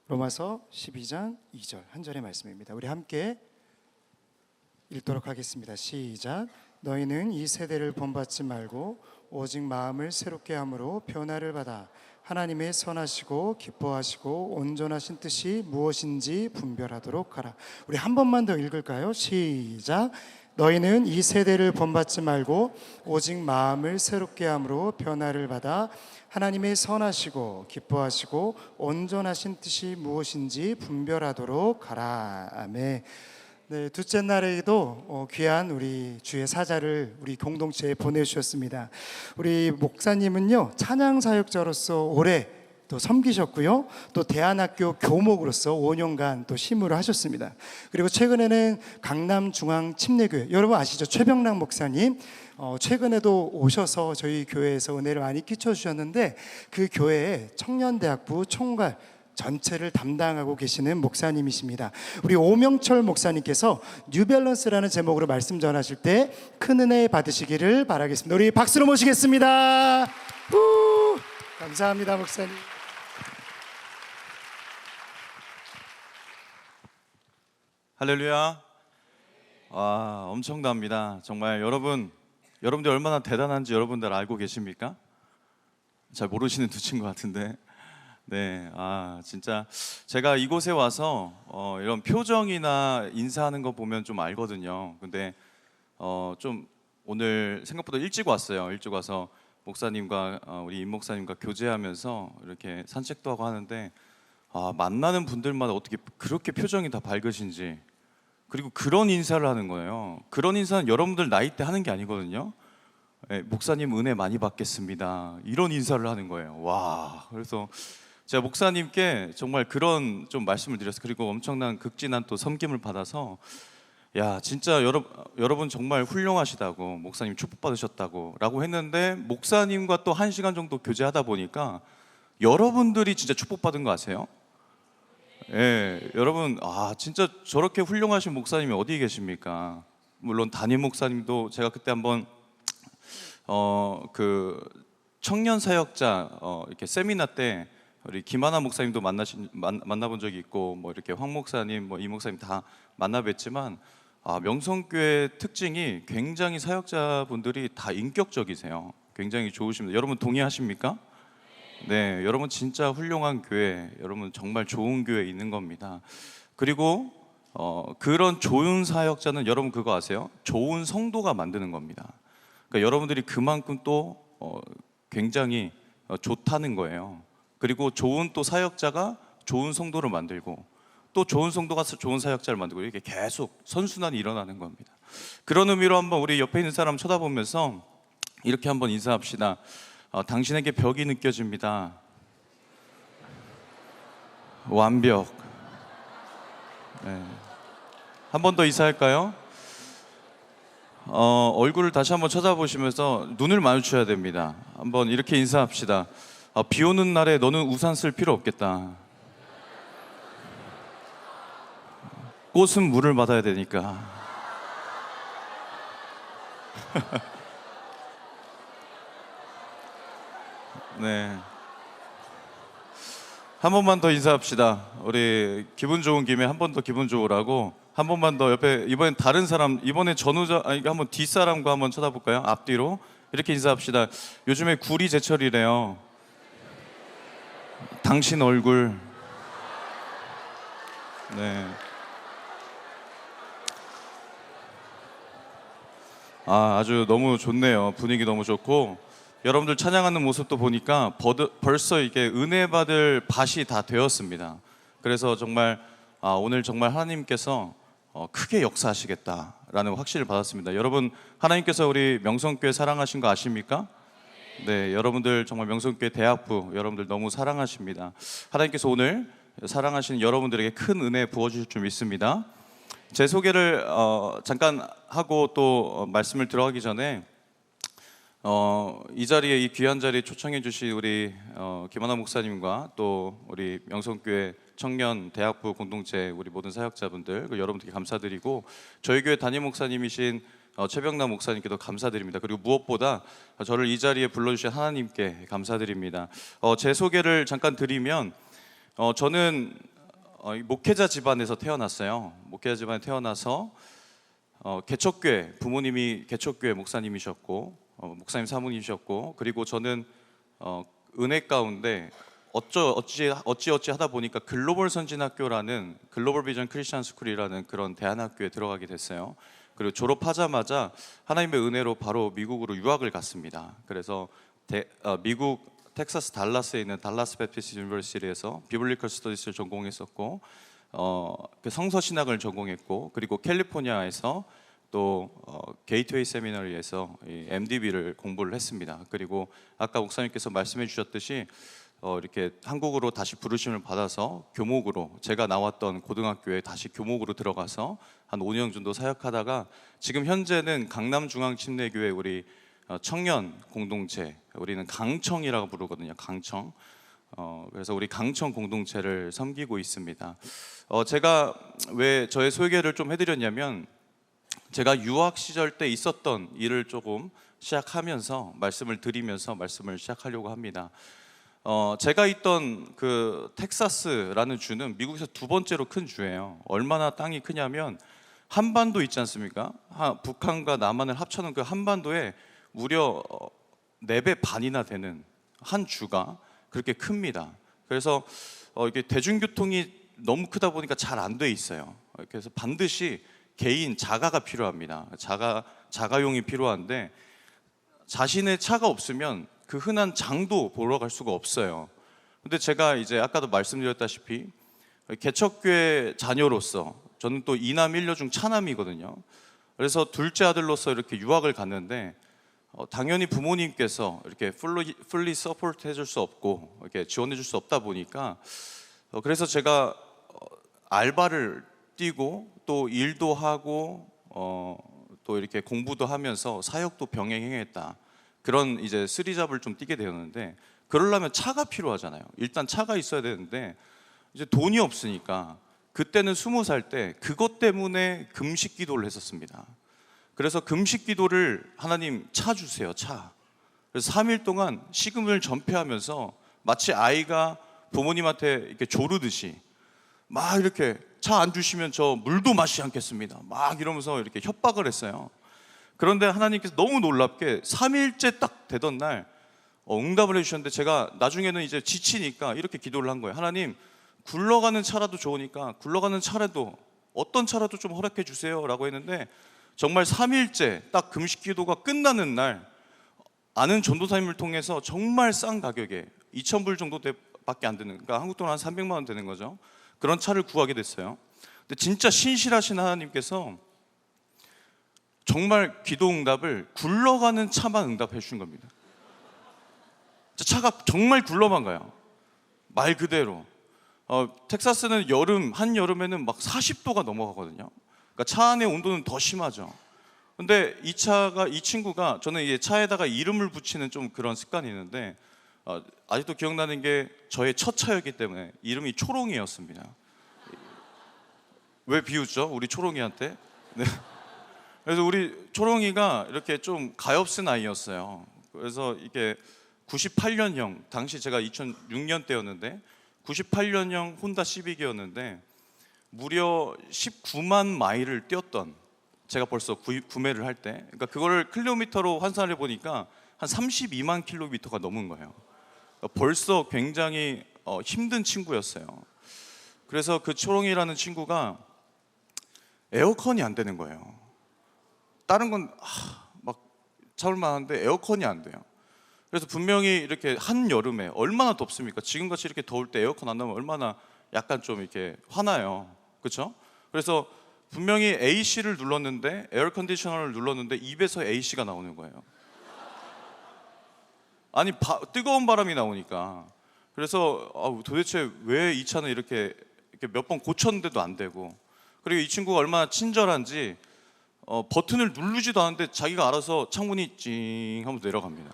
로마서 12장 2절 한 절의 말씀입니다. 우리 함께 읽도록 하겠습니다. 시작. 너희는 이 세대를 본받지 말고 오직 마음을 새롭게 함으로 변화를 받아 하나님의 선하시고 기뻐하시고 온전하신 뜻이 무엇인지 분별하도록 하라. 우리 한 번만 더 읽을까요? 시작. 너희는 이 세대를 본받지 말고 오직 마음을 새롭게 함으로 변화를 받아 하나님의 선하시고 기뻐하시고 온전하신 뜻이 무엇인지 분별하도록 하라. 아멘. 네, 둘째 날에도 귀한 우리 주의 사자를 우리 공동체에 보내주셨습니다. 우리 목사님은요, 찬양 사역자로서 오래 또 섬기셨고요, 또 대안학교 교목으로서 5년간 또 심우를 하셨습니다. 그리고 최근에는 강남중앙침례교회, 여러분 아시죠? 최병락 목사님 최근에도 오셔서 저희 교회에서 은혜를 많이 끼쳐주셨는데, 그 교회의 청년대학부 총괄 전체를 담당하고 계시는 목사님이십니다. 우리 오명철 목사님께서 뉴밸런스라는 제목으로 말씀 전하실 때 큰 은혜 받으시기를 바라겠습니다. 우리 박수로 모시겠습니다. 감사합니다, 목사님. 할렐루야. 와, 엄청납니다. 정말 여러분들 얼마나 대단한지 여러분들 알고 계십니까? 잘 모르시는 두 친구 같은데. 네, 진짜 제가 이곳에 와서 이런 표정이나 인사하는 거 보면 좀 알거든요. 근데 좀 오늘 생각보다 일찍 왔어요. 일찍 와서 목사님과 우리 임 목사님과 교제하면서 이렇게 산책도 하고 하는데, 만나는 분들마다 어떻게 그렇게 표정이 다 밝으신지, 그리고 그런 인사를 하는 거예요. 그런 인사는 여러분들 나이 때 하는 게 아니거든요. 네, 목사님 은혜 많이 받겠습니다, 이런 인사를 하는 거예요. 와, 그래서 제가 목사님께 정말 그런 좀 말씀을 드렸어요. 그리고 엄청난 극진한 또 섬김을 받아서, 야, 진짜 여러분 정말 훌륭하시다고, 목사님 축복받으셨다고 라고 했는데, 목사님과 또 1시간 정도 교제하다 보니까 여러분들이 진짜 축복받은 거 아세요? 예, 여러분, 진짜 저렇게 훌륭하신 목사님이 어디 계십니까? 물론 담임 목사님도 제가 그때 한번 그 청년 사역자 이렇게 세미나 때 우리 김하나 목사님도 만나본 적이 있고, 뭐 이렇게 황 목사님, 뭐 이 목사님 다 만나뵀지만, 명성교회 특징이 굉장히 사역자분들이 다 인격적이세요. 굉장히 좋으십니다. 여러분 동의하십니까? 네, 여러분 진짜 훌륭한 교회, 여러분 정말 좋은 교회에 있는 겁니다. 그리고 그런 좋은 사역자는 여러분 그거 아세요? 좋은 성도가 만드는 겁니다. 그러니까 여러분들이 그만큼 또 굉장히 좋다는 거예요. 그리고 좋은 또 사역자가 좋은 성도를 만들고, 또 좋은 성도가 좋은 사역자를 만들고, 이렇게 계속 선순환이 일어나는 겁니다. 그런 의미로 한번 우리 옆에 있는 사람 쳐다보면서 이렇게 한번 인사합시다. 당신에게 벽이 느껴집니다. 완벽. 네. 한 번 더 인사할까요? 얼굴을 다시 한번 쳐다보시면서 눈을 마주쳐야 됩니다. 한번 이렇게 인사합시다. 비 오는 날에 너는 우산 쓸 필요 없겠다. 꽃은 물을 받아야 되니까. 네. 한 번만 더 인사합시다. 우리 기분 좋은 김에 한 번 더 기분 좋으라고 한 번만 더 옆에, 이번엔 다른 사람, 이번에 한번 뒷사람과 한번 쳐다볼까요? 앞뒤로 이렇게 인사합시다. 요즘에 구리 제철이래요. 당신 얼굴. 네. 아주 너무 좋네요. 분위기 너무 좋고, 여러분들 찬양하는 모습도 보니까 벌써 이게 은혜 받을 밭이 다 되었습니다. 그래서 정말 오늘 정말 하나님께서 크게 역사하시겠다라는 확신을 받았습니다. 여러분, 하나님께서 우리 명성교회 사랑하신 거 아십니까? 네, 여러분들 정말 명성교회 대학부 여러분들 너무 사랑하십니다. 하나님께서 오늘 사랑하시는 여러분들에게 큰 은혜 부어주실 줄 믿습니다. 제 소개를 잠깐 하고 또 말씀을 들어가기 전에, 이 자리에, 이 귀한 자리에 초청해 주신 우리 김하나 목사님과 또 우리 명성교회 청년 대학부 공동체 우리 모든 사역자분들, 여러분들께 감사드리고, 저희 교회 담임 목사님이신 최병남 목사님께도 감사드립니다. 그리고 무엇보다 저를 이 자리에 불러주신 하나님께 감사드립니다. 제 소개를 잠깐 드리면, 저는 이 목회자 집안에서 태어났어요. 목회자 집안에 태어나서 개척교회, 부모님이 개척교회 목사님이셨고 목사님 사모님이셨고, 그리고 저는 은혜 가운데 어찌 하다 보니까 글로벌 선진학교라는 글로벌 비전 크리스천 스쿨이라는 그런 대안학교에 들어가게 됐어요. 그리고 졸업하자마자 하나님의 은혜로 바로 미국으로 유학을 갔습니다. 그래서 미국 텍사스 달라스에 있는 달라스 베프티스트 유니버시티에서 비블리컬 스터디스를 전공했었고, 그 성서 신학을 전공했고, 그리고 캘리포니아에서 또 게이트웨이 세미나리에서 MDB를 공부를 했습니다. 그리고 아까 목사님께서 말씀해 주셨듯이 이렇게 한국으로 다시 부르심을 받아서 교목으로, 제가 나왔던 고등학교에 다시 교목으로 들어가서 한 5년 정도 사역하다가 지금 현재는 강남중앙침례교회 우리 청년 공동체, 우리는 강청이라고 부르거든요. 강청. 그래서 우리 강청 공동체를 섬기고 있습니다. 제가 왜 저의 소개를 좀 해드렸냐면, 제가 유학 시절 때 있었던 일을 조금 시작하면서 말씀을 드리면서 말씀을 시작하려고 합니다. 제가 있던 그 텍사스라는 주는 미국에서 두 번째로 큰 주예요. 얼마나 땅이 크냐면 한반도 있지 않습니까? 북한과 남한을 합쳐놓은 그 한반도에 무려 4배 반이나 되는 한 주가 그렇게 큽니다. 그래서 이게 대중교통이 너무 크다 보니까 잘 안 돼 있어요. 그래서 반드시 개인 자가가 필요합니다. 자가용이 필요한데, 자신의 차가 없으면 그 흔한 장도 보러 갈 수가 없어요. 근데 제가 이제 아까도 말씀드렸다시피 개척교회 자녀로서 저는 또 이남 일녀 중 차남이거든요. 그래서 둘째 아들로서 이렇게 유학을 갔는데 당연히 부모님께서 이렇게 fully support 해줄 수 없고 이렇게 지원해줄 수 없다 보니까 그래서 제가 알바를 뛰고 또 일도 하고 또 이렇게 공부도 하면서 사역도 병행했다. 그런 이제 쓰리잡을 좀 뛰게 되었는데, 그러려면 차가 필요하잖아요. 일단 차가 있어야 되는데 이제 돈이 없으니까 그때는 20살 때 그것 때문에 금식 기도를 했었습니다. 그래서 금식 기도를, 하나님 차 주세요, 차. 그래서 3일 동안 식음을 전폐하면서 마치 아이가 부모님한테 이렇게 조르듯이 막 이렇게 차 안 주시면 저 물도 마시지 않겠습니다. 막 이러면서 이렇게 협박을 했어요. 그런데 하나님께서 너무 놀랍게 3일째 딱 되던 날 응답을 해주셨는데, 제가 나중에는 이제 지치니까 이렇게 기도를 한 거예요. 하나님, 굴러가는 차라도 좋으니까 굴러가는 차라도, 어떤 차라도 좀 허락해 주세요 라고 했는데, 정말 3일째 딱 금식 기도가 끝나는 날 아는 전도사님을 통해서 정말 싼 가격에 2,000불 정도 밖에 안 되는, 그러니까 한국 돈 한 300만 원 되는 거죠. 그런 차를 구하게 됐어요. 근데 진짜 신실하신 하나님께서 정말 기도 응답을 굴러가는 차만 응답해 주신 겁니다. 차가 정말 굴러만 가요. 말 그대로. 텍사스는 한여름에는 막 40도가 넘어가거든요. 그러니까 차 안의 온도는 더 심하죠. 근데 이 친구가, 저는 이제 차에다가 이름을 붙이는 좀 그런 습관이 있는데, 아직도 기억나는 게 저의 첫 차였기 때문에 이름이 초롱이었습니다. 왜 비웃죠? 우리 초롱이한테. 네. 그래서 우리 초롱이가 이렇게 좀 가엾은 아이였어요. 그래서 이게 98년형, 당시 제가 2006년 때였는데 98년형 혼다 시빅이었는데 무려 19만 마일을 뛰었던, 제가 벌써 구매를 할 때, 그러니까 그거를 킬로미터로 환산을 해보니까 한 32만 킬로미터가 넘은 거예요. 그러니까 벌써 굉장히 힘든 친구였어요. 그래서 그 초롱이라는 친구가 에어컨이 안 되는 거예요. 다른 건 막 참을만한데 에어컨이 안 돼요. 그래서 분명히 이렇게 한여름에 얼마나 덥습니까? 지금같이 이렇게 더울 때 에어컨 안 나오면 얼마나 약간 좀 이렇게 화나요. 그렇죠? 그래서 분명히 AC를 눌렀는데, 에어 컨디셔너를 눌렀는데 입에서 AC가 나오는 거예요. 아니 뜨거운 바람이 나오니까. 그래서 도대체 왜 이 차는 이렇게 몇 번 고쳤는데도 안 되고, 그리고 이 친구가 얼마나 친절한지 버튼을 누르지도 않는데 자기가 알아서 창문이 찡 하면서 내려갑니다.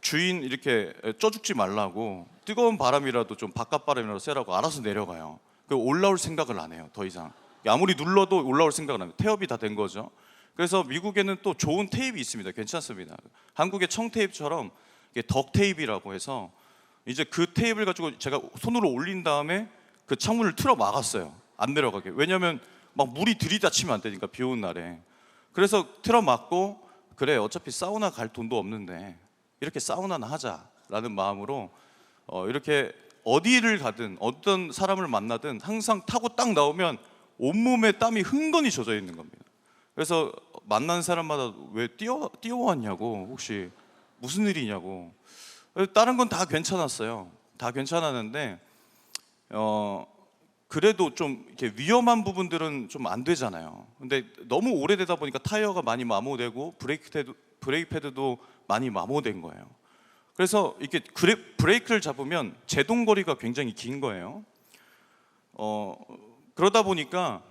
주인 이렇게 쪄 죽지 말라고, 뜨거운 바람이라도 좀 바깥 바람이라도 쐬라고 알아서 내려가요. 올라올 생각을 안 해요. 더 이상 아무리 눌러도 올라올 생각을 안 해요. 태엽이 다 된 거죠. 그래서 미국에는 또 좋은 테이프 있습니다. 괜찮습니다. 한국의 청테이프처럼 덕 테이프라고 해서 이제 그 테이프를 가지고 제가 손으로 올린 다음에 그 창문을 틀어 막았어요. 안 내려가게. 왜냐하면 막 물이 들이닥치면 안 되니까, 비 오는 날에. 그래서 틀어 막고, 그래 어차피 사우나 갈 돈도 없는데 이렇게 사우나나 하자라는 마음으로 이렇게 어디를 가든 어떤 사람을 만나든 항상 타고 딱 나오면 온몸에 땀이 흥건히 젖어 있는 겁니다. 그래서 만난 사람마다 왜 뛰어왔냐고, 혹시 무슨 일이냐고. 다른 건 다 괜찮았어요. 다 괜찮았는데 그래도 좀 이렇게 위험한 부분들은 좀 안 되잖아요. 근데 너무 오래되다 보니까 타이어가 많이 마모되고 브레이크 패드도 많이 마모된 거예요. 그래서 이렇게 브레이크를 잡으면 제동거리가 굉장히 긴 거예요. 그러다 보니까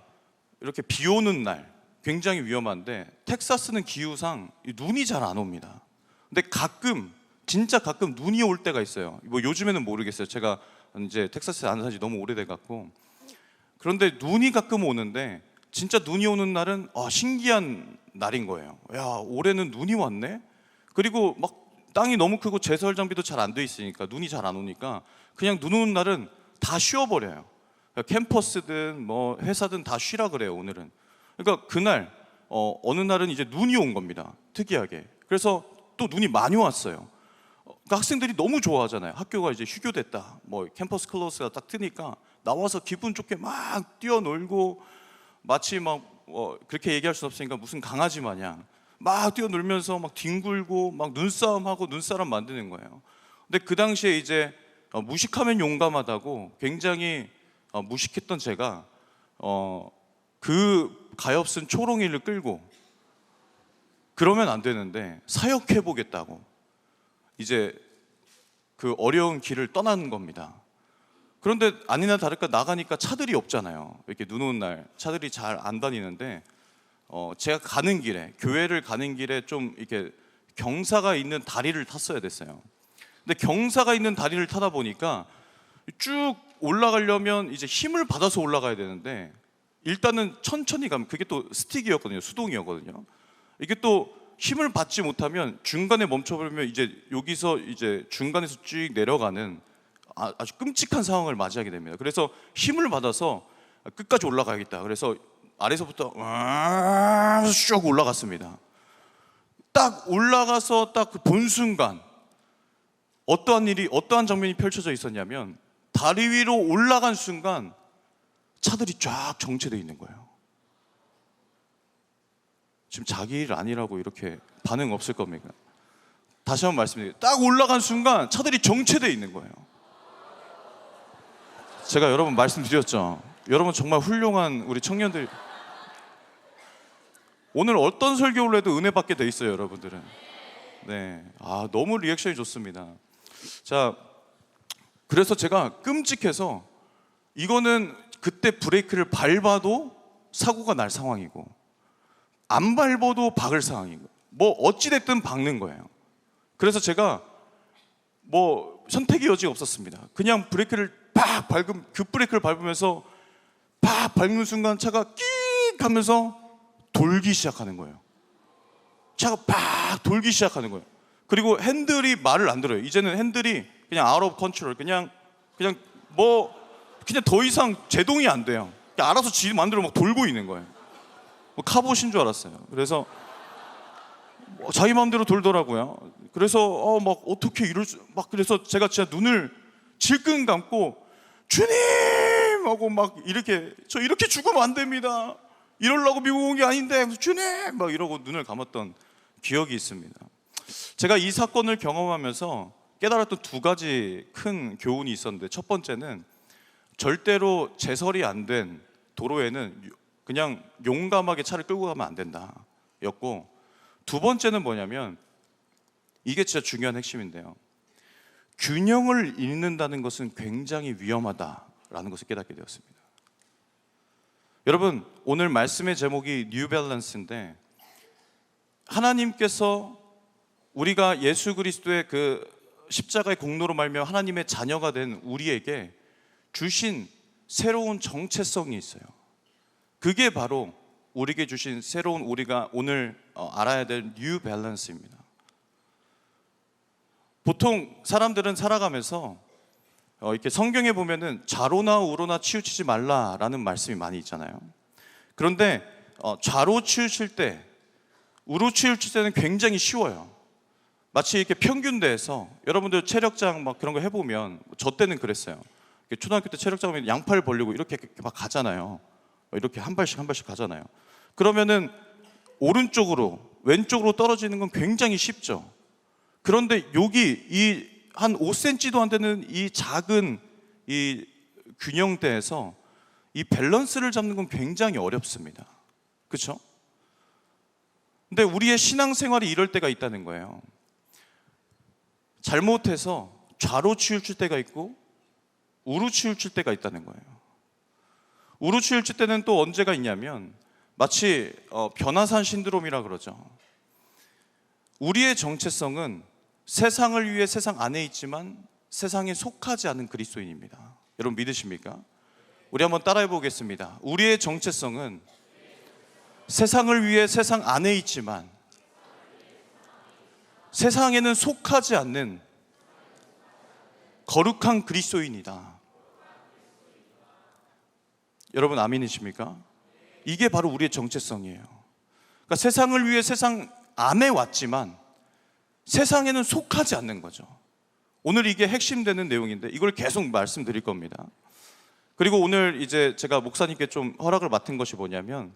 이렇게 비 오는 날 굉장히 위험한데, 텍사스는 기후상 눈이 잘 안 옵니다. 근데 가끔, 진짜 가끔 눈이 올 때가 있어요. 뭐 요즘에는 모르겠어요. 제가 이제 텍사스에 안 산지 너무 오래돼 갖고. 그런데 눈이 가끔 오는데, 진짜 눈이 오는 날은 신기한 날인 거예요. 야, 올해는 눈이 왔네. 그리고 막 땅이 너무 크고 제설 장비도 잘 안 돼 있으니까, 눈이 잘 안 오니까 그냥 눈 오는 날은 다 쉬어버려요. 캠퍼스든 뭐 회사든 다 쉬라 그래요, 오늘은. 그러니까 그날 어느 날은 이제 눈이 온 겁니다. 특이하게. 그래서 또 눈이 많이 왔어요. 그러니까 학생들이 너무 좋아하잖아요. 학교가 이제 휴교됐다, 뭐 캠퍼스 클로스가 딱 뜨니까 나와서 기분 좋게 막 뛰어놀고, 마치 막 그렇게 얘기할 수 없으니까 무슨 강아지 마냥 막 뛰어놀면서 막 뒹굴고 막 눈싸움하고 눈사람 만드는 거예요. 근데 그 당시에 이제 무식하면 용감하다고 굉장히 무식했던 제가 그 가엾은 초롱이를 끌고, 그러면 안 되는데 사역해 보겠다고 이제 그 어려운 길을 떠나는 겁니다. 그런데 아니나 다를까 나가니까 차들이 없잖아요. 이렇게 눈 오는 날 차들이 잘 안 다니는데, 제가 가는 길에, 교회를 가는 길에 좀 이렇게 경사가 있는 다리를 탔어야 됐어요. 근데 경사가 있는 다리를 타다 보니까 쭉 올라가려면 이제 힘을 받아서 올라가야 되는데, 일단은 천천히 가면, 그게 또 스틱이었거든요. 수동이었거든요. 이게 또 힘을 받지 못하면 중간에 멈춰버리면 이제 여기서 이제 중간에서 쭉 내려가는 아주 끔찍한 상황을 맞이하게 됩니다. 그래서 힘을 받아서 끝까지 올라가야겠다. 그래서 아래서부터 쭉 올라갔습니다. 딱 올라가서 딱 그 본 순간 어떠한 장면이 펼쳐져 있었냐면, 다리 위로 올라간 순간 차들이 쫙 정체되어 있는 거예요. 지금 자기 일 아니라고 이렇게 반응 없을 겁니까? 다시 한번 말씀드릴게요. 딱 올라간 순간 차들이 정체되어 있는 거예요. 제가 여러분 말씀드렸죠. 여러분 정말 훌륭한 우리 청년들. 오늘 어떤 설교를 해도 은혜 받게 돼 있어요, 여러분들은. 네, 너무 리액션이 좋습니다. 자, 그래서 제가 끔찍해서, 이거는 그때 브레이크를 밟아도 사고가 날 상황이고, 안 밟아도 박을 상황이고, 뭐 어찌 됐든 박는 거예요. 그래서 제가 뭐 선택의 여지가 없었습니다. 그냥 브레이크를 팍 급브레이크를 밟으면서 팍 밟는 순간 차가 끽 하면서 돌기 시작하는 거예요. 차가 팍 돌기 시작하는 거예요. 그리고 핸들이 말을 안 들어요. 이제는 핸들이 그냥 out of control, 그냥 더 이상 제동이 안 돼요. 그냥 알아서 지 마음대로 막 돌고 있는 거예요. 뭐 카봇인 줄 알았어요. 그래서 자기 마음대로 돌더라고요. 그래서 막 어떻게 그래서 제가 진짜 눈을 질끈 감고, 주님 하고 막 저 이렇게 죽으면 안 됩니다. 이러려고 미국 온 게 아닌데 주님 막 이러고 눈을 감았던 기억이 있습니다. 제가 이 사건을 경험하면서 깨달았던 두 가지 큰 교훈이 있었는데, 첫 번째는 절대로 제설이 안 된 도로에는 그냥 용감하게 차를 끌고 가면 안 된다 였고, 두 번째는 뭐냐면, 이게 진짜 중요한 핵심인데요, 균형을 잃는다는 것은 굉장히 위험하다라는 것을 깨닫게 되었습니다. 여러분, 오늘 말씀의 제목이 뉴 밸런스인데, 하나님께서 우리가 예수 그리스도의 그 십자가의 공로로 말미암아 하나님의 자녀가 된 우리에게 주신 새로운 정체성이 있어요. 그게 바로 우리에게 주신 새로운, 우리가 오늘 알아야 될 뉴 밸런스입니다. 보통 사람들은 살아가면서 이렇게 성경에 보면은 좌로나 우로나 치우치지 말라라는 말씀이 많이 있잖아요. 그런데 좌로 치우칠 때, 우로 치우칠 때는 굉장히 쉬워요. 마치 이렇게 평균대에서 여러분들 체력장 막 그런 거 해보면, 저 때는 그랬어요. 초등학교 때 체력장 하면 양팔 벌리고 이렇게 막 가잖아요. 이렇게 한 발씩 가잖아요. 그러면은 오른쪽으로 왼쪽으로 떨어지는 건 굉장히 쉽죠. 그런데 여기 이 한 5cm도 안 되는 이 작은 이 균형대에서 이 밸런스를 잡는 건 굉장히 어렵습니다. 그렇죠? 근데 우리의 신앙생활이 이럴 때가 있다는 거예요. 잘못해서 좌로 치우칠 때가 있고 우로 치우칠 때가 있다는 거예요. 우로 치우칠 때는 또 언제가 있냐면 마치 변화산 신드롬이라 그러죠. 우리의 정체성은 세상을 위해 세상 안에 있지만 세상에 속하지 않은 그리스도인입니다. 여러분 믿으십니까? 우리 한번 따라해 보겠습니다. 우리의 정체성은 세상을 위해 세상 안에 있지만 세상에는 속하지 않는 거룩한 그리스도인이다. 여러분 아멘이십니까? 이게 바로 우리의 정체성이에요. 그러니까 세상을 위해 세상 안에 왔지만 세상에는 속하지 않는 거죠. 오늘 이게 핵심되는 내용인데 이걸 계속 말씀드릴 겁니다. 그리고 오늘 이제 제가 목사님께 좀 허락을 맡은 것이 뭐냐면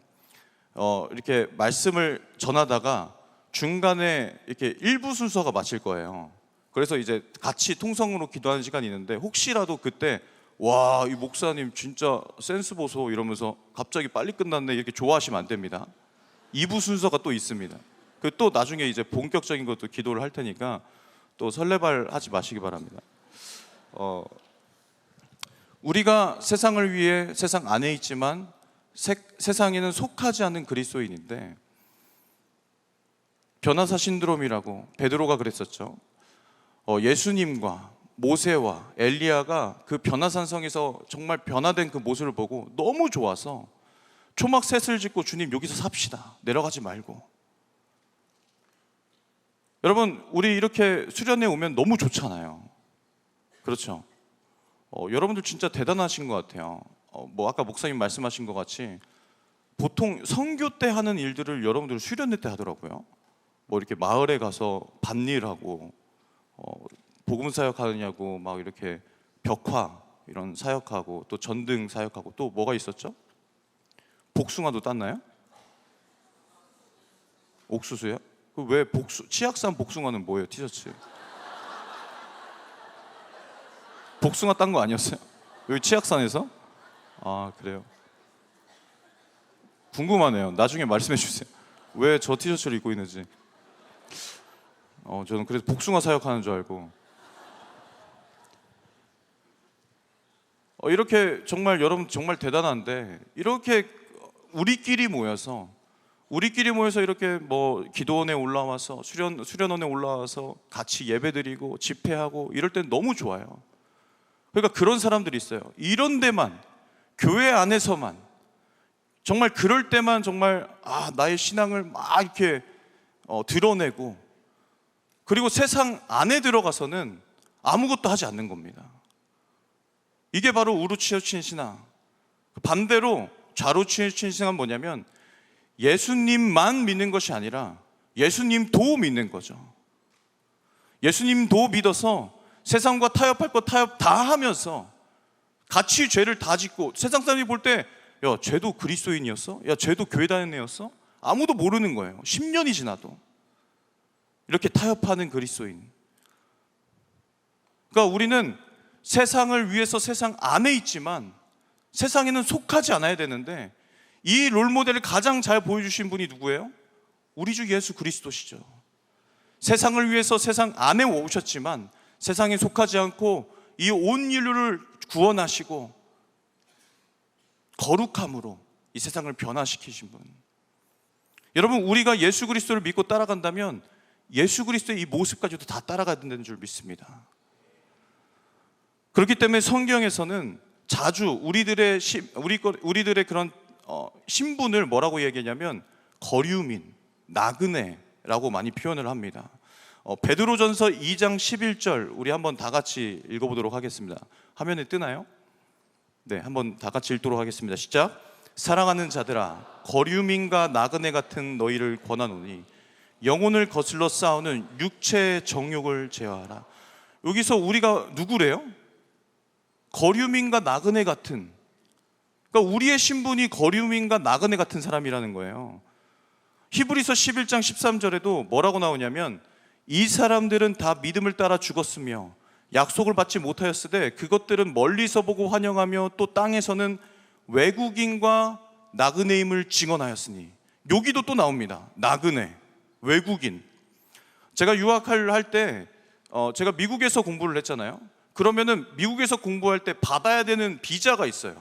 이렇게 말씀을 전하다가 중간에 이렇게 일부 순서가 마칠 거예요. 그래서 이제 같이 통성으로 기도하는 시간이 있는데 혹시라도 그때 와, 이 목사님 진짜 센스 보소 이러면서 갑자기 빨리 끝났네 이렇게 좋아하시면 안 됩니다. 2부 순서가 또 있습니다. 그 또 나중에 이제 본격적인 것도 기도를 할 테니까 또 설레발 하지 마시기 바랍니다. 우리가 세상을 위해 세상 안에 있지만 세상에는 속하지 않는 그리스도인인데 변화사 신드롬이라고 베드로가 그랬었죠. 예수님과 모세와 엘리야가 그 변화산성에서 정말 변화된 그 모습을 보고 너무 좋아서 초막 셋을 짓고 주님 여기서 삽시다. 내려가지 말고. 여러분 우리 이렇게 수련회 오면 너무 좋잖아요. 그렇죠? 여러분들 진짜 대단하신 것 같아요. 뭐 아까 목사님 말씀하신 것 같이 보통 선교 때 하는 일들을 여러분들 수련회 때 하더라고요. 뭐 이렇게 마을에 가서 밭일하고 복음 사역하느냐고 막 이렇게 벽화 이런 사역하고 또 전등 사역하고 또 뭐가 있었죠? 복숭아도 땄나요? 옥수수요? 왜 치악산 복숭아는 뭐예요? 티셔츠 복숭아 딴 거 아니었어요? 여기 치악산에서? 아 그래요? 궁금하네요. 나중에 말씀해 주세요. 왜 저 티셔츠를 입고 있는지. 저는 그래서 복숭아 사역하는 줄 알고. 이렇게 정말 여러분 정말 대단한데 이렇게 우리끼리 모여서 이렇게 뭐 기도원에 올라와서 수련원에 올라와서 같이 예배드리고 집회하고 이럴 땐 너무 좋아요. 그러니까 그런 사람들이 있어요. 이런 데만 교회 안에서만 정말 그럴 때만 정말 나의 신앙을 막 이렇게 드러내고 그리고 세상 안에 들어가서는 아무것도 하지 않는 겁니다. 이게 바로 우로 치우친 신앙. 반대로 좌로 치우친 신앙은 뭐냐면 예수님만 믿는 것이 아니라 예수님도 믿는 거죠. 예수님도 믿어서 세상과 타협할 거 타협 다 하면서 같이 죄를 다 짓고 세상 사람이 볼 때 야, 쟤도 그리스도인이었어? 야, 쟤도 교회 다니는 애였어? 아무도 모르는 거예요. 10년이 지나도. 이렇게 타협하는 그리스도인. 그러니까 우리는 세상을 위해서 세상 안에 있지만 세상에는 속하지 않아야 되는데 이 롤모델을 가장 잘 보여주신 분이 누구예요? 우리 주 예수 그리스도시죠. 세상을 위해서 세상 안에 오셨지만 세상에 속하지 않고 이 온 인류를 구원하시고 거룩함으로 이 세상을 변화시키신 분. 여러분 우리가 예수 그리스도를 믿고 따라간다면 예수 그리스도의 이 모습까지도 다 따라가야 된다는 줄 믿습니다. 그렇기 때문에 성경에서는 자주 우리들의 그런 신분을 뭐라고 얘기하냐면 거류민, 나그네라고 많이 표현을 합니다. 베드로전서 2장 11절 우리 한번 다 같이 읽어보도록 하겠습니다. 화면에 뜨나요? 네, 한번 다 같이 읽도록 하겠습니다. 시작. 사랑하는 자들아, 거류민과 나그네 같은 너희를 권하노니 영혼을 거슬러 싸우는 육체의 정욕을 제어하라. 여기서 우리가 누구래요? 거류민과 나그네 같은, 그러니까 우리의 신분이 거류민과 나그네 같은 사람이라는 거예요. 히브리서 11장 13절에도 뭐라고 나오냐면 이 사람들은 다 믿음을 따라 죽었으며 약속을 받지 못하였으되 그것들은 멀리서 보고 환영하며 또 땅에서는 외국인과 나그네임을 증언하였으니. 여기도 또 나옵니다. 나그네, 외국인. 제가 유학을 할 때 제가 미국에서 공부를 했잖아요. 그러면은 미국에서 공부할 때 받아야 되는 비자가 있어요.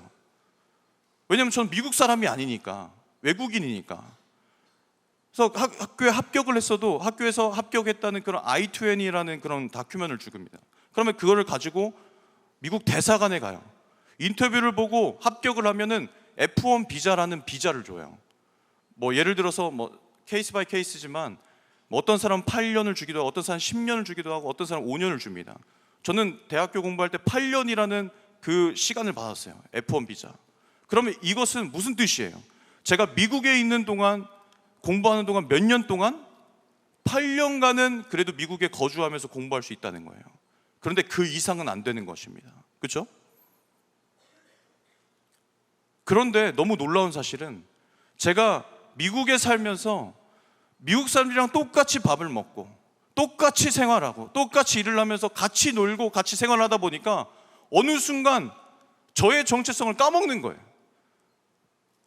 왜냐면 저는 미국 사람이 아니니까, 외국인이니까. 그래서 학교에 합격을 했어도 학교에서 합격했다는 그런 I-20라는 그런 다큐멘을 주급니다. 그러면 그거를 가지고 미국 대사관에 가요. 인터뷰를 보고 합격을 하면은 F1 비자라는 비자를 줘요. 뭐 예를 들어서 뭐 케이스 바이 케이스지만 뭐 어떤 사람은 8년을 주기도 하고 어떤 사람은 10년을 주기도 하고 어떤 사람은 5년을 줍니다. 저는 대학교 공부할 때 8년이라는 그 시간을 받았어요. F1 비자. 그러면 이것은 무슨 뜻이에요? 제가 미국에 있는 동안, 공부하는 동안 몇 년 동안 8년간은 그래도 미국에 거주하면서 공부할 수 있다는 거예요. 그런데 그 이상은 안 되는 것입니다. 그렇죠? 그런데 너무 놀라운 사실은 제가 미국에 살면서 미국 사람들이랑 똑같이 밥을 먹고 똑같이 생활하고 똑같이 일을 하면서 같이 놀고 같이 생활하다 보니까 어느 순간 저의 정체성을 까먹는 거예요.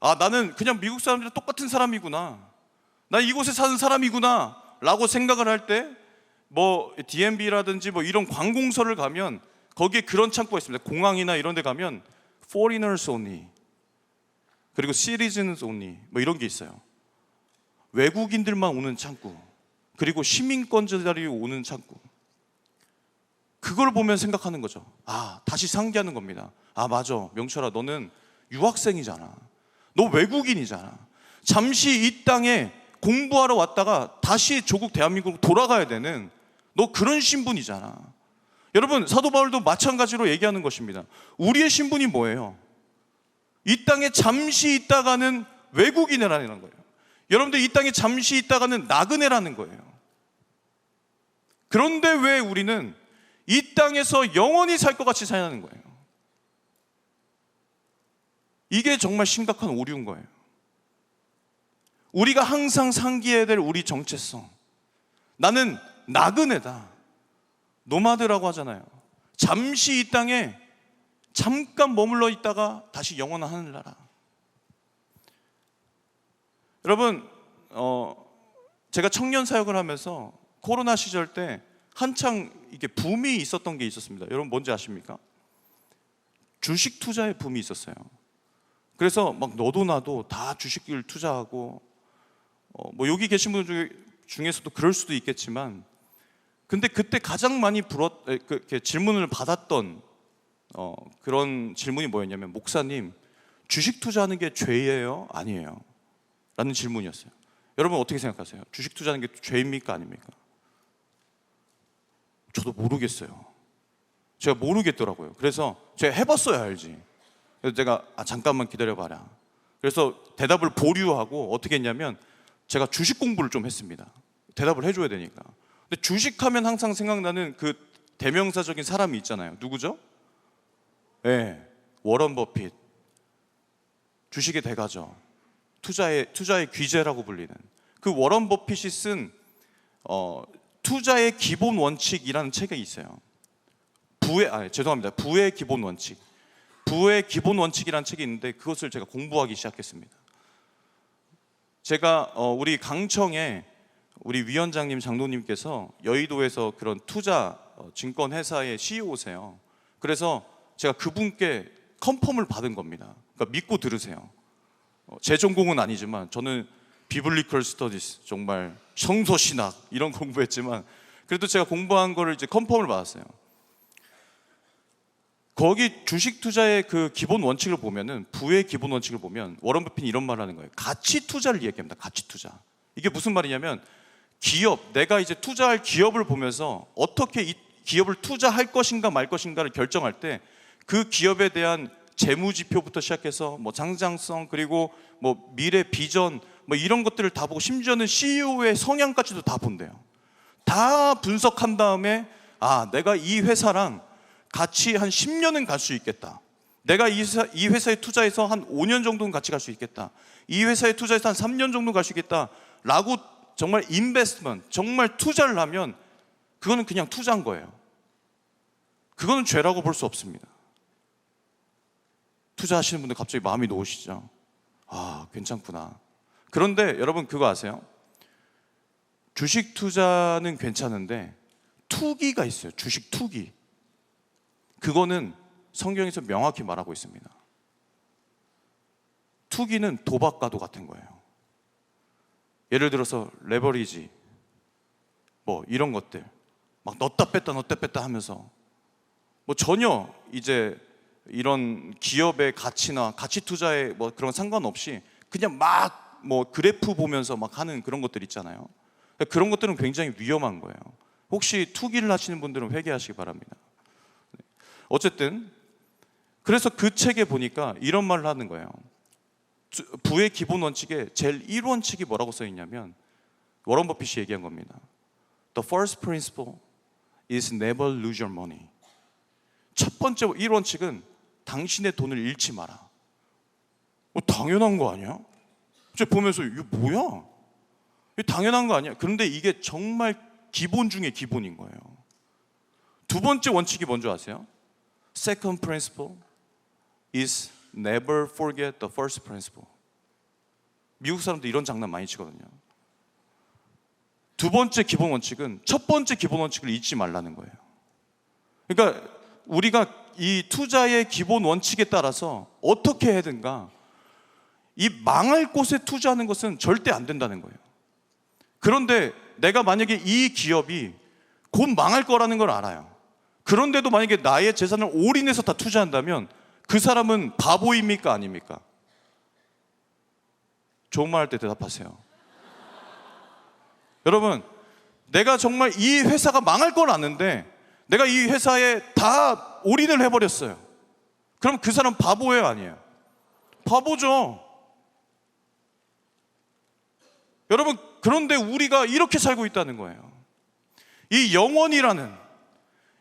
아, 나는 그냥 미국 사람들이랑 똑같은 사람이구나, 나 이곳에 사는 사람이구나 라고 생각을 할 때 뭐 DMB라든지 뭐 이런 관공서를 가면 거기에 그런 창구가 있습니다. 공항이나 이런 데 가면 Foreigners only, 그리고 Citizens only 뭐 이런 게 있어요. 외국인들만 오는 창구, 그리고 시민권자들이 오는 창구. 그걸 보면 생각하는 거죠. 아, 다시 상기하는 겁니다. 아, 맞아, 명철아, 너는 유학생이잖아, 너 외국인이잖아. 잠시 이 땅에 공부하러 왔다가 다시 조국 대한민국으로 돌아가야 되는 너 그런 신분이잖아. 여러분, 사도 바울도 마찬가지로 얘기하는 것입니다. 우리의 신분이 뭐예요? 이 땅에 잠시 있다가는 외국인이라는 거예요. 여러분들, 이 땅에 잠시 있다가는 나그네라는 거예요. 그런데 왜 우리는 이 땅에서 영원히 살 것 같이 사는 거예요? 이게 정말 심각한 오류인 거예요. 우리가 항상 상기해야 될 우리 정체성, 나는 나그네다, 노마드라고 하잖아요. 잠시 이 땅에 잠깐 머물러 있다가 다시 영원한 하늘나라. 여러분, 제가 청년 사역을 하면서 코로나 시절 때 한창 이게 붐이 있었던 게 있었습니다. 여러분 뭔지 아십니까? 주식 투자의 붐이 있었어요. 그래서 막 너도 나도 다 주식을 투자하고, 뭐 여기 계신 분들 중에서도 그럴 수도 있겠지만, 근데 그때 가장 많이 질문을 받았던 그런 질문이 뭐였냐면, 목사님, 주식 투자하는 게 죄예요? 아니에요? 라는 질문이었어요. 여러분 어떻게 생각하세요? 주식 투자하는 게 죄입니까? 아닙니까? 저도 모르겠어요. 제가 모르겠더라고요. 그래서 제가 해봤어야 알지. 그래서 제가 잠깐만 기다려봐라. 그래서 대답을 보류하고 어떻게 했냐면, 제가 주식 공부를 좀 했습니다. 대답을 해줘야 되니까. 근데 주식하면 항상 생각나는 그 대명사적인 사람이 있잖아요. 누구죠? 네, 워런 버핏. 주식의 대가죠. 투자의 귀재라고 불리는 그 워런 버핏이 쓴 투자의 기본 원칙이라는 책이 있어요. 부의 기본 원칙. 부의 기본 원칙이라는 책이 있는데 그것을 제가 공부하기 시작했습니다. 제가 우리 강청에 우리 위원장님, 장로님께서 여의도에서 그런 투자 증권 회사의 CEO세요. 그래서 제가 그분께 컨펌을 받은 겁니다. 그러니까 믿고 들으세요. 제 전공은 아니지만 저는 비블리컬 스터디스, 정말 성서 신학 이런 공부했지만 그래도 제가 공부한 거를 이제 컨펌을 받았어요. 거기 주식 투자의 그 기본 원칙을 보면은, 부의 기본 원칙을 보면 워런 버핏이 이런 말을 하는 거예요. 가치 투자를 얘기합니다. 가치 투자. 이게 무슨 말이냐면, 기업, 내가 이제 투자할 기업을 보면서 어떻게 이 기업을 투자할 것인가 말 것인가를 결정할 때 그 기업에 대한 재무 지표부터 시작해서 뭐 장장성, 그리고 뭐 미래 비전, 뭐 이런 것들을 다 보고, 심지어는 CEO의 성향까지도 다 본대요. 다 분석한 다음에 내가 이 회사랑 같이 한 10년은 갈 수 있겠다. 내가 이 회사에 투자해서 한 5년 정도는 같이 갈 수 있겠다. 이 회사에 투자해서 한 3년 정도 갈 수 있겠다 라고 정말 인베스트먼트, 정말 투자를 하면 그거는 그냥 투자한 거예요. 그거는 죄라고 볼 수 없습니다. 투자하시는 분들 갑자기 마음이 놓으시죠. 괜찮구나. 그런데 여러분 그거 아세요? 주식 투자는 괜찮은데 투기가 있어요. 주식 투기. 그거는 성경에서 명확히 말하고 있습니다. 투기는 도박과도 같은 거예요. 예를 들어서 레버리지, 뭐 이런 것들 막 넣었다 뺐다 하면서 뭐 전혀 이제 이런 기업의 가치나 가치 투자에 뭐 그런 상관없이 그냥 막 뭐 그래프 보면서 막 하는 그런 것들 있잖아요. 그런 것들은 굉장히 위험한 거예요. 혹시 투기를 하시는 분들은 회개하시기 바랍니다. 어쨌든 그래서 그 책에 보니까 이런 말을 하는 거예요. 부의 기본 원칙에 제일 1원칙이 뭐라고 써 있냐면, 워런 버핏이 얘기한 겁니다. The first principle is never lose your money. 첫 번째 1원칙은 당신의 돈을 잃지 마라. 당연한 거 아니야? 제가 보면서 이게 뭐야? 이게 당연한 거 아니야? 그런데 이게 정말 기본 중에 기본인 거예요. 두 번째 원칙이 뭔지 아세요? Second principle is never forget the first principle. 미국 사람들 이런 장난 많이 치거든요. 두 번째 기본 원칙은 첫 번째 기본 원칙을 잊지 말라는 거예요. 그러니까 우리가 이 투자의 기본 원칙에 따라서 어떻게 해야든가 이 망할 곳에 투자하는 것은 절대 안 된다는 거예요. 그런데 내가 만약에 이 기업이 곧 망할 거라는 걸 알아요. 그런데도 만약에 나의 재산을 올인해서 다 투자한다면 그 사람은 바보입니까? 아닙니까? 좋은 말 할 때 대답하세요. 여러분, 내가 정말 이 회사가 망할 걸 아는데 내가 이 회사에 다 올인을 해버렸어요. 그럼 그 사람 바보예요? 아니에요? 바보죠. 여러분, 그런데 우리가 이렇게 살고 있다는 거예요. 이 영원이라는,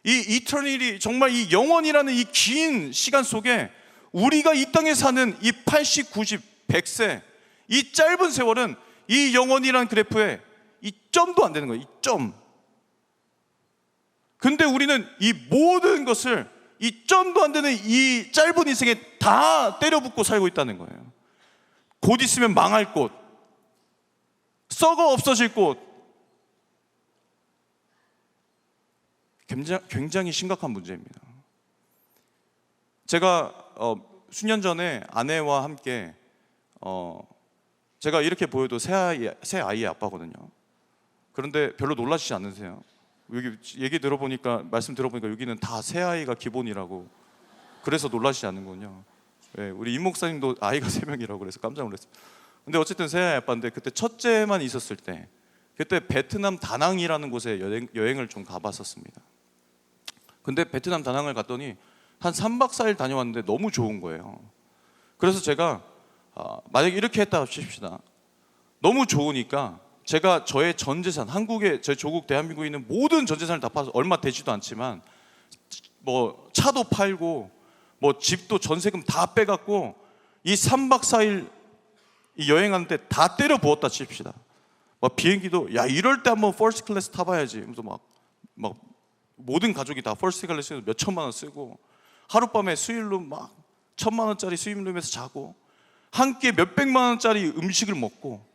이 이터니티, 정말 이 영원이라는 이 긴 시간 속에 우리가 이 땅에 사는 이 80, 90, 100세 이 짧은 세월은 이 영원이라는 그래프에 이 점도 안 되는 거예요. 이 점. 근데 우리는 이 모든 것을 이 점도 안 되는 이 짧은 인생에 다 때려붓고 살고 있다는 거예요. 곧 있으면 망할 곳, 썩어 없어질 곳. 굉장히 심각한 문제입니다. 제가 수년 전에 아내와 함께 제가 이렇게 보여도 새 아이의 아빠거든요. 그런데 별로 놀라시지 않으세요? 여기 얘기 들어보니까, 말씀 들어보니까 여기는 다 새 아이가 기본이라고, 그래서 놀라시지 않는군요. 네, 우리 임 목사님도 아이가 3명이라고 그래서 깜짝 놀랐어요. 근데 어쨌든 새 아이 아빠인데, 그때 첫째만 있었을 때 그때 베트남 다낭이라는 곳에 여행을 좀 가봤었습니다. 근데 베트남 다낭을 갔더니 한 3박 4일 다녀왔는데 너무 좋은 거예요. 그래서 제가 만약에 이렇게 했다 합시다. 너무 좋으니까 제가 저의 전 재산, 한국에, 제 조국 대한민국에 있는 모든 전 재산을 다 팔아서, 얼마 되지도 않지만 뭐 차도 팔고 뭐 집도 전세금 다 빼갖고 이 3박 4일 이 여행하는데 다 때려 부었다 칩시다. 막 비행기도 야 이럴 때 한번 퍼스트 클래스 타봐야지. 그래서 막 모든 가족이 다 퍼스트 클래스에서 몇 천만 원 쓰고, 하룻밤에 수일룸 막 1,000만 원짜리 수입룸에서 자고, 한 끼에 몇 백만 원짜리 음식을 먹고,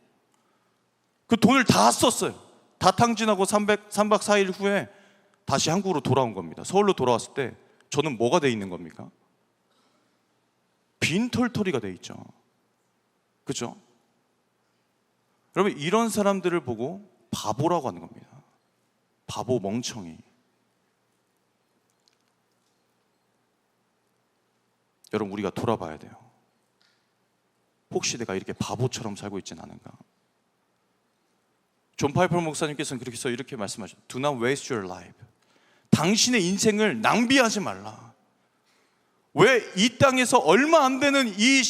그 돈을 다 썼어요. 다 탕진하고 3박 4일 후에 다시 한국으로 돌아온 겁니다. 서울로 돌아왔을 때 저는 뭐가 돼 있는 겁니까? 빈털터리가 돼 있죠. 그렇죠? 여러분, 이런 사람들을 보고 바보라고 하는 겁니다. 바보, 멍청이. 여러분, 우리가 돌아봐야 돼요. 혹시 내가 이렇게 바보처럼 살고 있진 않은가? 존 파이퍼 목사님께서는 그렇게 해서 이렇게 말씀하셨어요. Do not waste your life. 당신의 인생을 낭비하지 말라. 왜 이 땅에서 얼마 안 되는 이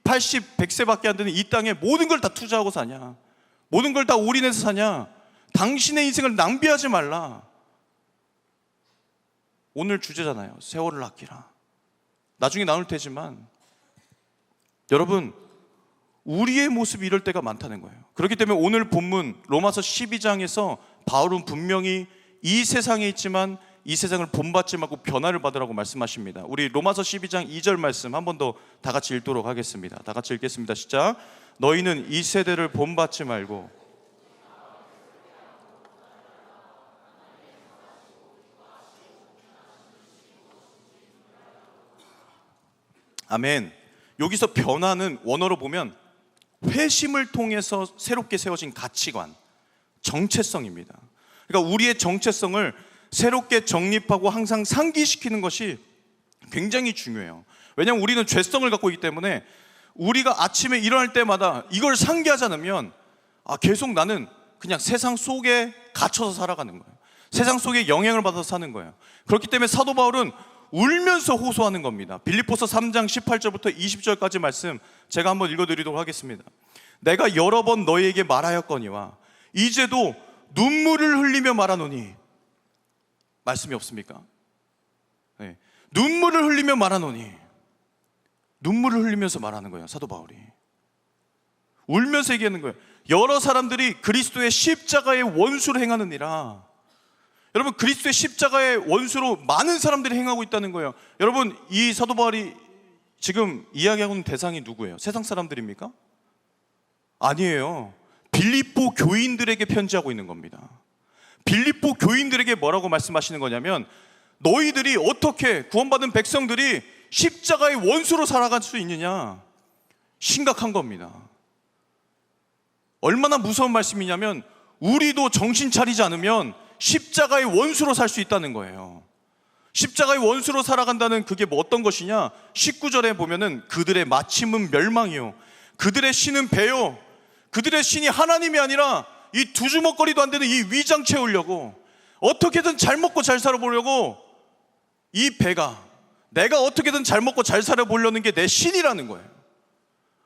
80, 100세밖에 안 되는 이 땅에 모든 걸 다 투자하고 사냐? 모든 걸 다 올인해서 사냐? 당신의 인생을 낭비하지 말라. 오늘 주제잖아요. 세월을 아끼라. 나중에 나올 테지만 여러분, 우리의 모습이 이럴 때가 많다는 거예요. 그렇기 때문에 오늘 본문 로마서 12장에서 바울은 분명히 이 세상에 있지만 이 세상을 본받지 말고 변화를 받으라고 말씀하십니다. 우리 로마서 12장 2절 말씀 한 번 더 다 같이 읽도록 하겠습니다. 다 같이 읽겠습니다. 시작. 너희는 이 세대를 본받지 말고 아멘. 여기서 변화는 원어로 보면 회심을 통해서 새롭게 세워진 가치관, 정체성입니다. 그러니까 우리의 정체성을 새롭게 정립하고 항상 상기시키는 것이 굉장히 중요해요. 왜냐하면 우리는 죄성을 갖고 있기 때문에 우리가 아침에 일어날 때마다 이걸 상기하지 않으면 계속 나는 그냥 세상 속에 갇혀서 살아가는 거예요. 세상 속에 영향을 받아서 사는 거예요. 그렇기 때문에 사도 바울은 울면서 호소하는 겁니다. 빌립보서 3장 18절부터 20절까지 말씀 제가 한번 읽어드리도록 하겠습니다. 내가 여러 번 너희에게 말하였거니와 이제도 눈물을 흘리며 말하노니, 말씀이 없습니까? 네. 눈물을 흘리며 말하노니, 눈물을 흘리면서 말하는 거예요. 사도 바울이 울면서 얘기하는 거예요. 여러 사람들이 그리스도의 십자가의 원수를 행하느니라. 여러분, 그리스도의 십자가의 원수로 많은 사람들이 행하고 있다는 거예요. 여러분, 이 사도 바울이 지금 이야기하고 있는 대상이 누구예요? 세상 사람들입니까? 아니에요. 빌립보 교인들에게 편지하고 있는 겁니다. 빌립보 교인들에게 뭐라고 말씀하시는 거냐면, 너희들이 어떻게 구원받은 백성들이 십자가의 원수로 살아갈 수 있느냐, 심각한 겁니다. 얼마나 무서운 말씀이냐면, 우리도 정신 차리지 않으면 십자가의 원수로 살 수 있다는 거예요. 십자가의 원수로 살아간다는 그게 뭐 어떤 것이냐, 19절에 보면은 그들의 마침은 멸망이요, 그들의 신은 배요. 그들의 신이 하나님이 아니라 이 두 주먹거리도 안 되는 이 위장 채우려고, 어떻게든 잘 먹고 잘 살아보려고, 이 배가 내가 어떻게든 잘 먹고 잘 살아보려는 게 내 신이라는 거예요.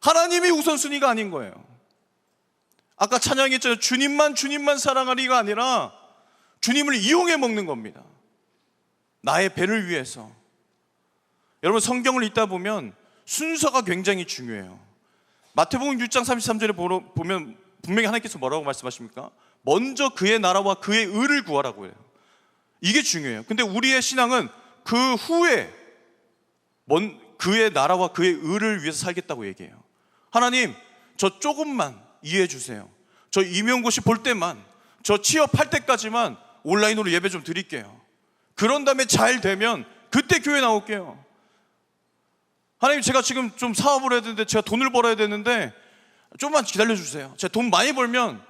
하나님이 우선순위가 아닌 거예요. 아까 찬양했잖아요. 주님만 사랑하리가 아니라 주님을 이용해 먹는 겁니다. 나의 배를 위해서. 여러분, 성경을 읽다 보면 순서가 굉장히 중요해요. 마태복음 6장 33절에 보면 분명히 하나님께서 뭐라고 말씀하십니까? 먼저 그의 나라와 그의 의를 구하라고 해요. 이게 중요해요. 근데 우리의 신앙은 그 후에 그의 나라와 그의 의를 위해서 살겠다고 얘기해요. 하나님, 저 조금만 이해해 주세요. 저 임용고시 볼 때만, 저 취업할 때까지만 온라인으로 예배 좀 드릴게요. 그런 다음에 잘 되면 그때 교회 나올게요. 하나님, 제가 지금 좀 사업을 해야 되는데, 제가 돈을 벌어야 되는데 좀만 기다려 주세요. 제가 돈 많이 벌면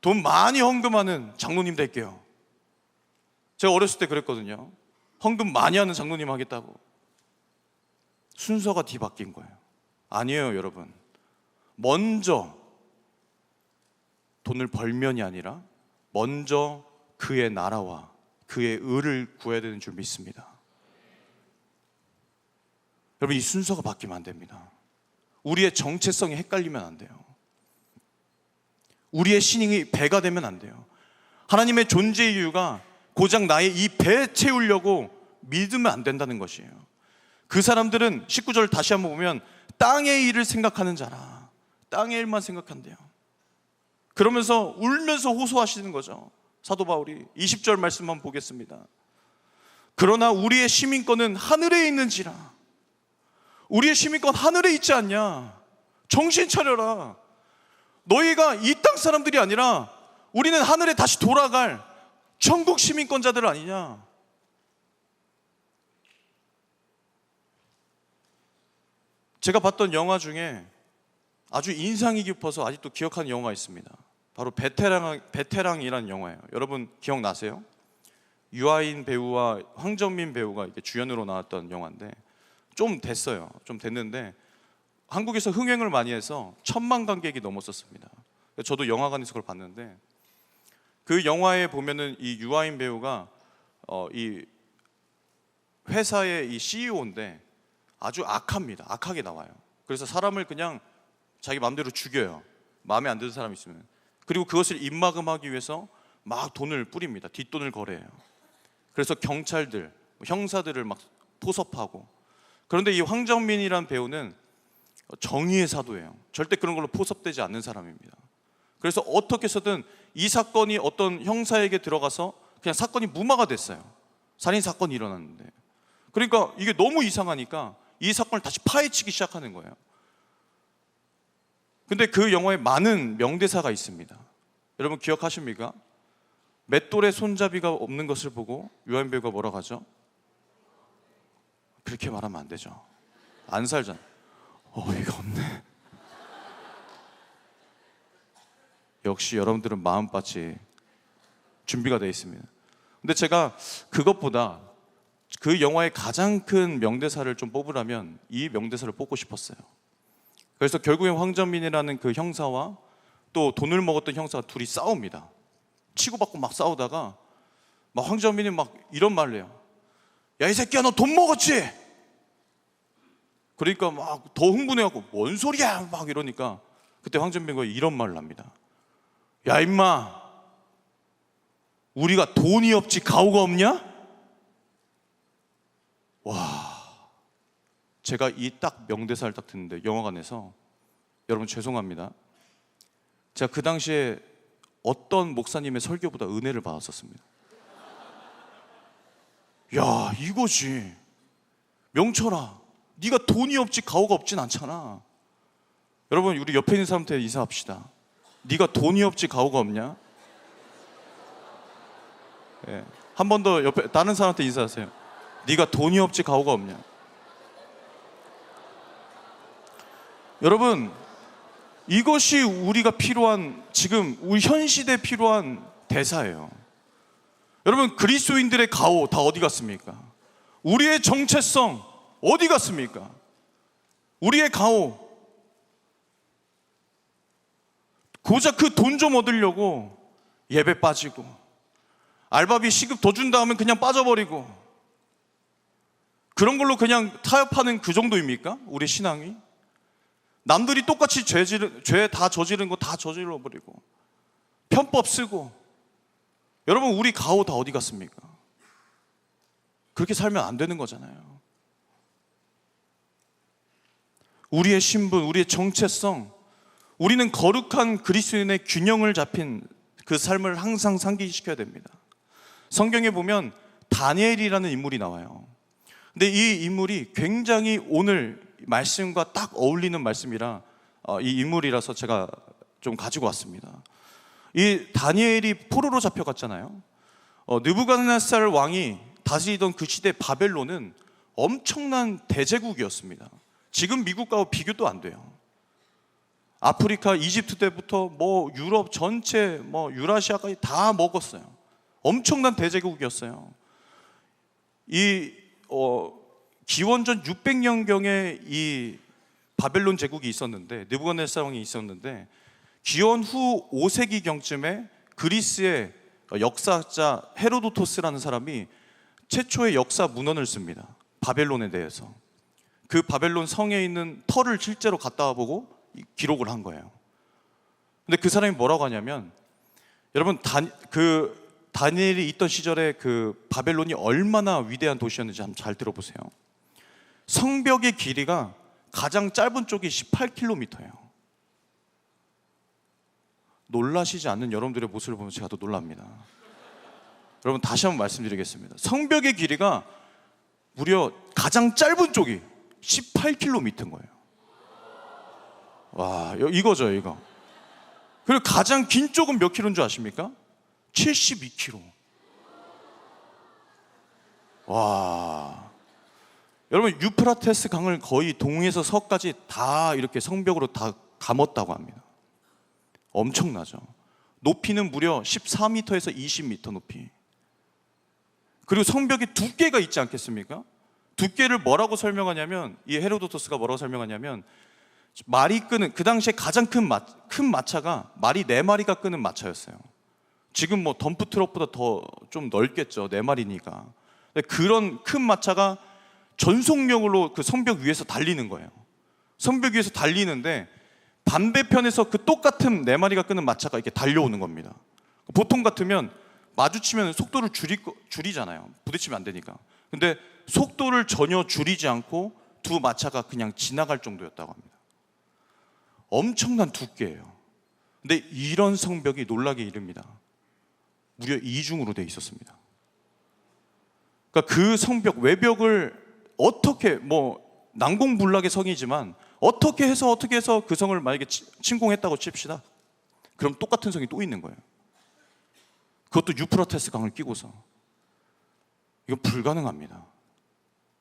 돈 많이 헌금하는 장로님 될게요. 제가 어렸을 때 그랬거든요. 헌금 많이 하는 장로님 하겠다고. 순서가 뒤바뀐 거예요. 아니에요, 여러분. 먼저 돈을 벌면이 아니라 먼저 그의 나라와 그의 의를 구해야 되는 줄 믿습니다. 여러분, 이 순서가 바뀌면 안 됩니다. 우리의 정체성이 헷갈리면 안 돼요. 우리의 신앙이 배가 되면 안 돼요. 하나님의 존재 이유가 고작 나의 이 배 채우려고 믿으면 안 된다는 것이에요. 그 사람들은 19절 다시 한번 보면 땅의 일을 생각하는 자라. 땅의 일만 생각한대요. 그러면서 울면서 호소하시는 거죠. 사도 바울이 20절 말씀 한번 보겠습니다. 그러나 우리의 시민권은 하늘에 있는지라. 우리의 시민권 하늘에 있지 않냐? 정신 차려라. 너희가 이 땅 사람들이 아니라 우리는 하늘에 다시 돌아갈 천국 시민권자들 아니냐? 제가 봤던 영화 중에 아주 인상이 깊어서 아직도 기억하는 영화가 있습니다. 바로 베테랑이라는 영화예요. 여러분 기억나세요? 유아인 배우와 황정민 배우가 이렇게 주연으로 나왔던 영화인데, 좀 됐어요. 좀 됐는데 한국에서 흥행을 많이 해서 1000만 관객이 넘었었습니다. 저도 영화관에서 그걸 봤는데 그 영화에 보면은 이 유아인 배우가 이 회사의 이 CEO인데 아주 악합니다. 악하게 나와요. 그래서 사람을 그냥 자기 마음대로 죽여요. 마음에 안 드는 사람 있으면. 그리고 그것을 입막음하기 위해서 막 돈을 뿌립니다. 뒷돈을 거래해요. 그래서 경찰들, 형사들을 막 포섭하고. 그런데 이 황정민이란 배우는 정의의 사도예요. 절대 그런 걸로 포섭되지 않는 사람입니다. 그래서 어떻게 해서든 이 사건이 어떤 형사에게 들어가서 그냥 사건이 무마가 됐어요. 살인 사건이 일어났는데. 그러니까 이게 너무 이상하니까 이 사건을 다시 파헤치기 시작하는 거예요. 근데 그 영화에 많은 명대사가 있습니다. 여러분 기억하십니까? 맷돌에 손잡이가 없는 것을 보고 유아인 배우가 뭐라고 하죠? 그렇게 말하면 안 되죠. 안 살잖아. 어이가 없네. 역시 여러분들은 마음밭이 준비가 되어 있습니다. 근데 제가 그것보다 그 영화의 가장 큰 명대사를 좀 뽑으라면 이 명대사를 뽑고 싶었어요. 그래서 결국에 황정민이라는 그 형사와 또 돈을 먹었던 형사가 둘이 싸웁니다. 치고받고 막 싸우다가 막 황정민이 막 이런 말을 해요. 야, 이 새끼야, 너 돈 먹었지? 그러니까 막 더 흥분해갖고 뭔 소리야 막 이러니까 그때 황정민이 이런 말을 합니다. 야, 임마, 우리가 돈이 없지 가오가 없냐? 와, 제가 이 딱 명대사를 딱 듣는데 영화관에서, 여러분 죄송합니다, 제가 그 당시에 어떤 목사님의 설교보다 은혜를 받았었습니다. 야, 이거지. 명철아, 네가 돈이 없지 가오가 없진 않잖아. 여러분, 우리 옆에 있는 사람한테 인사합시다. 네가 돈이 없지 가오가 없냐? 예. 한 번 더 옆에 다른 사람한테 인사하세요. 네가 돈이 없지 가오가 없냐? 여러분, 이것이 우리가 필요한, 지금 우리 현 시대에 필요한 대사예요. 여러분, 그리스도인들의 가오 다 어디 갔습니까? 우리의 정체성 어디 갔습니까? 우리의 가오, 고작 그 돈 좀 얻으려고 예배 빠지고, 알바비 시급 더 준다 하면 그냥 빠져버리고, 그런 걸로 그냥 타협하는 그 정도입니까? 우리 신앙이? 남들이 똑같이 죄 다 저지른 거 다 저질러 버리고 편법 쓰고. 여러분, 우리 가오 다 어디 갔습니까? 그렇게 살면 안 되는 거잖아요. 우리의 신분, 우리의 정체성, 우리는 거룩한 그리스도인의 균형을 잡힌 그 삶을 항상 상기시켜야 됩니다. 성경에 보면 다니엘이라는 인물이 나와요. 근데 이 인물이 굉장히 오늘 말씀과 딱 어울리는 말씀이라 이 인물이라서 제가 좀 가지고 왔습니다. 이 다니엘이 포로로 잡혀갔잖아요. 느부갓네살 왕이 다스리던 그 시대 바벨론은 엄청난 대제국이었습니다. 지금 미국과 비교도 안 돼요. 아프리카, 이집트 때부터 뭐 유럽 전체, 뭐 유라시아까지 다 먹었어요. 엄청난 대제국이었어요. 이 기원전 600년경에 이 바벨론 제국이 있었는데, 느부갓네살 왕이 있었는데, 기원 후 5세기경쯤에 그리스의 역사학자 헤로도토스라는 사람이 최초의 역사 문헌을 씁니다. 바벨론에 대해서. 그 바벨론 성에 있는 터를 실제로 갔다 와보고 기록을 한 거예요. 근데 그 사람이 뭐라고 하냐면, 여러분, 다니엘이 있던 시절에 그 바벨론이 얼마나 위대한 도시였는지 한번 잘 들어보세요. 성벽의 길이가 가장 짧은 쪽이 18km예요. 놀라시지 않는 여러분들의 모습을 보면 제가 더 놀랍니다. 여러분, 다시 한번 말씀드리겠습니다. 성벽의 길이가 무려 가장 짧은 쪽이 18km인 거예요. 와, 이거죠, 이거. 그리고 가장 긴 쪽은 몇 킬로인 줄 아십니까? 72km. 와, 여러분, 유프라테스 강을 거의 동에서 서까지 다 이렇게 성벽으로 다 감았다고 합니다. 엄청나죠. 높이는 무려 14m에서 20m 높이. 그리고 성벽에 두께가 있지 않겠습니까? 두께를 뭐라고 설명하냐면, 이 헤로도토스가 뭐라고 설명하냐면, 말이 끄는, 그 당시에 가장 큰 마차가 말이 4마리가 끄는 마차였어요. 지금 뭐 덤프 트럭보다 더 좀 넓겠죠. 4마리니까. 그런 큰 마차가 전속력으로 그 성벽 위에서 달리는 거예요. 성벽 위에서 달리는데 반대편에서 그 똑같은 4마리가 끄는 마차가 이렇게 달려오는 겁니다. 보통 같으면 마주치면 속도를 줄이잖아요. 부딪히면 안 되니까. 근데 속도를 전혀 줄이지 않고 두 마차가 그냥 지나갈 정도였다고 합니다. 엄청난 두께예요. 근데 이런 성벽이 놀라게 이릅니다. 무려 2중으로 되어 있었습니다. 그러니까 그 성벽 외벽을 어떻게, 뭐 난공불락의 성이지만 어떻게 해서 그 성을 만약에 침공했다고 칩시다. 그럼 똑같은 성이 또 있는 거예요. 그것도 유프라테스 강을 끼고서. 이건 불가능합니다.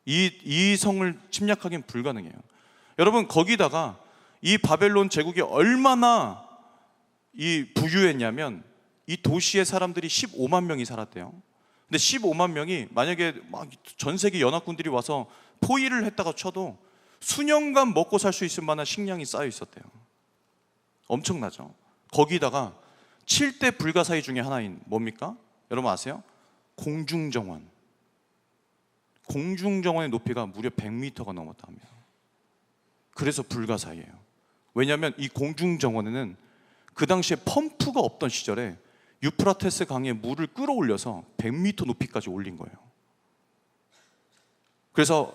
이 성을 침략하기는 불가능해요. 여러분, 거기다가 이 바벨론 제국이 얼마나 이 부유했냐면 이 도시의 사람들이 15만 명이 살았대요. 근데 15만 명이 만약에 막 전 세계 연합군들이 와서 포위를 했다가 쳐도 수년간 먹고 살 수 있을 만한 식량이 쌓여 있었대요. 엄청나죠. 거기다가 7대 불가사의 중에 하나인 뭡니까? 여러분 아세요? 공중정원. 공중정원의 높이가 무려 100m가 넘었다 합니다. 그래서 불가사의예요. 왜냐하면 이 공중정원에는 그 당시에 펌프가 없던 시절에 유프라테스 강에 물을 끌어올려서 100m 높이까지 올린 거예요. 그래서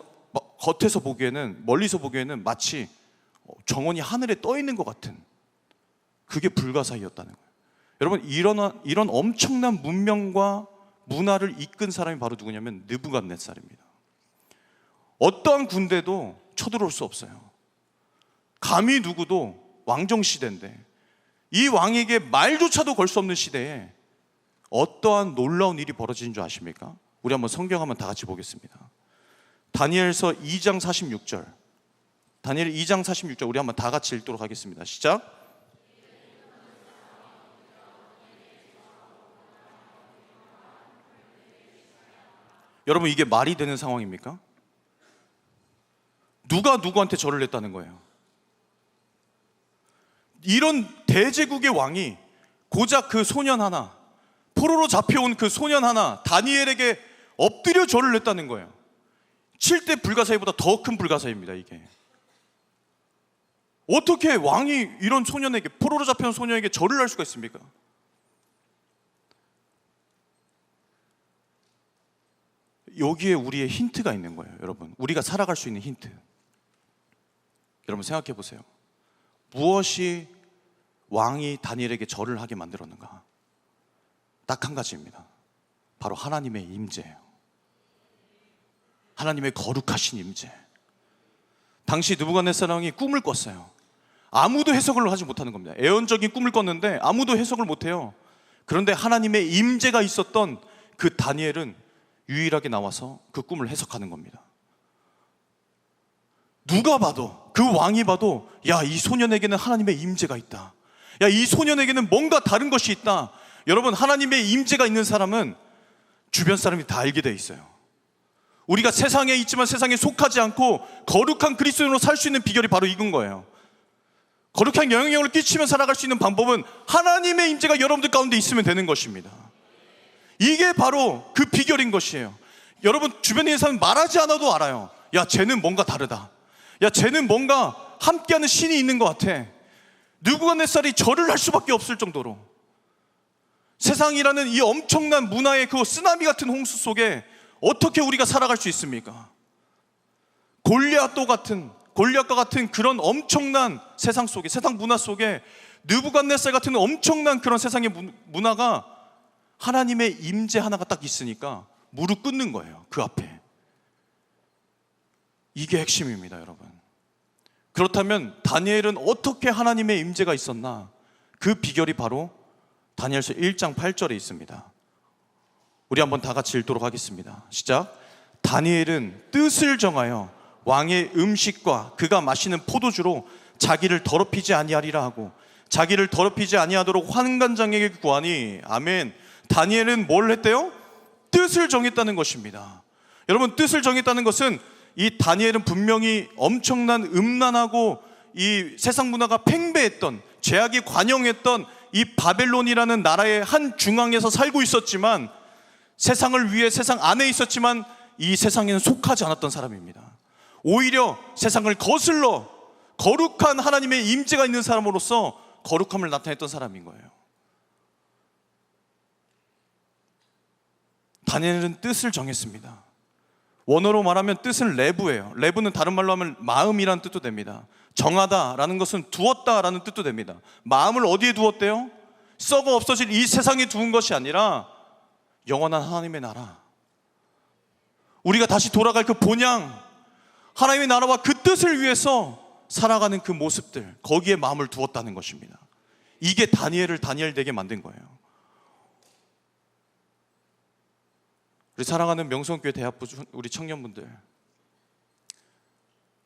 겉에서 보기에는, 멀리서 보기에는 마치 정원이 하늘에 떠 있는 것 같은, 그게 불가사의였다는 거예요. 여러분, 이런 엄청난 문명과 문화를 이끈 사람이 바로 누구냐면 느부갓네살입니다. 어떠한 군대도 쳐들어올 수 없어요. 감히 누구도 왕정 시대인데 이 왕에게 말조차도 걸 수 없는 시대에 어떠한 놀라운 일이 벌어지는 줄 아십니까? 우리 한번 성경 한번 다 같이 보겠습니다. 다니엘서 2장 46절. 다니엘 2장 46절 우리 한번 다 같이 읽도록 하겠습니다. 시작. 여러분, 이게 말이 되는 상황입니까? 누가 누구한테 절을 했다는 거예요? 이런 대제국의 왕이 고작 그 소년 하나, 포로로 잡혀온 그 소년 하나 다니엘에게 엎드려 절을 했다는 거예요. 7대 불가사의보다 더 큰 불가사의입니다. 이게 어떻게 왕이 이런 소년에게, 포로로 잡혀온 소년에게 절을 할 수가 있습니까? 여기에 우리의 힌트가 있는 거예요. 여러분, 우리가 살아갈 수 있는 힌트. 여러분 생각해 보세요. 무엇이 왕이 다니엘에게 절을 하게 만들었는가? 딱 한 가지입니다. 바로 하나님의 임재예요. 하나님의 거룩하신 임재. 당시 느부갓네살 왕이 꿈을 꿨어요. 아무도 해석을 하지 못하는 겁니다. 애언적인 꿈을 꿨는데 아무도 해석을 못해요. 그런데 하나님의 임재가 있었던 그 다니엘은 유일하게 나와서 그 꿈을 해석하는 겁니다. 누가 봐도, 그 왕이 봐도, 야, 이 소년에게는 하나님의 임재가 있다. 야, 이 소년에게는 뭔가 다른 것이 있다. 여러분, 하나님의 임재가 있는 사람은 주변 사람이 다 알게 돼 있어요. 우리가 세상에 있지만 세상에 속하지 않고 거룩한 그리스도인으로 살 수 있는 비결이 바로 이건 거예요. 거룩한 영향력을 끼치며 살아갈 수 있는 방법은 하나님의 임재가 여러분들 가운데 있으면 되는 것입니다. 이게 바로 그 비결인 것이에요. 여러분 주변에 있는 사람 말하지 않아도 알아요. 야, 쟤는 뭔가 다르다. 야, 쟤는 뭔가 함께하는 신이 있는 것 같아. 느부갓네살이 절을 할 수밖에 없을 정도로 세상이라는 이 엄청난 문화의 그 쓰나미 같은 홍수 속에 어떻게 우리가 살아갈 수 있습니까? 골리앗과 같은 그런 엄청난 세상 속에, 세상 문화 속에 느부갓네살 같은 엄청난 그런 세상의 문화가 하나님의 임재 하나가 딱 있으니까 무릎 꿇는 거예요. 그 앞에. 이게 핵심입니다, 여러분. 그렇다면 다니엘은 어떻게 하나님의 임재가 있었나? 그 비결이 바로 다니엘서 1장 8절에 있습니다. 우리 한번 다 같이 읽도록 하겠습니다. 시작. 다니엘은 뜻을 정하여 왕의 음식과 그가 마시는 포도주로 자기를 더럽히지 아니하리라 하고 자기를 더럽히지 아니하도록 환관장에게 구하니. 아멘. 다니엘은 뭘 했대요? 뜻을 정했다는 것입니다. 여러분, 뜻을 정했다는 것은 이 다니엘은 분명히 엄청난 음란하고 이 세상 문화가 팽배했던, 죄악이 관영했던 이 바벨론이라는 나라의 한 중앙에서 살고 있었지만, 세상을 위해 세상 안에 있었지만 이 세상에는 속하지 않았던 사람입니다. 오히려 세상을 거슬러 거룩한 하나님의 임재가 있는 사람으로서 거룩함을 나타냈던 사람인 거예요. 다니엘은 뜻을 정했습니다. 원어로 말하면 뜻은 레브예요. 레브는 다른 말로 하면 마음이라는 뜻도 됩니다. 정하다라는 것은 두었다라는 뜻도 됩니다. 마음을 어디에 두었대요? 썩어 없어질 이 세상에 두은 것이 아니라 영원한 하나님의 나라, 우리가 다시 돌아갈 그 본향, 하나님의 나라와 그 뜻을 위해서 살아가는 그 모습들, 거기에 마음을 두었다는 것입니다. 이게 다니엘을 다니엘 되게 만든 거예요. 우리 사랑하는 명성교회 대학부 우리 청년분들,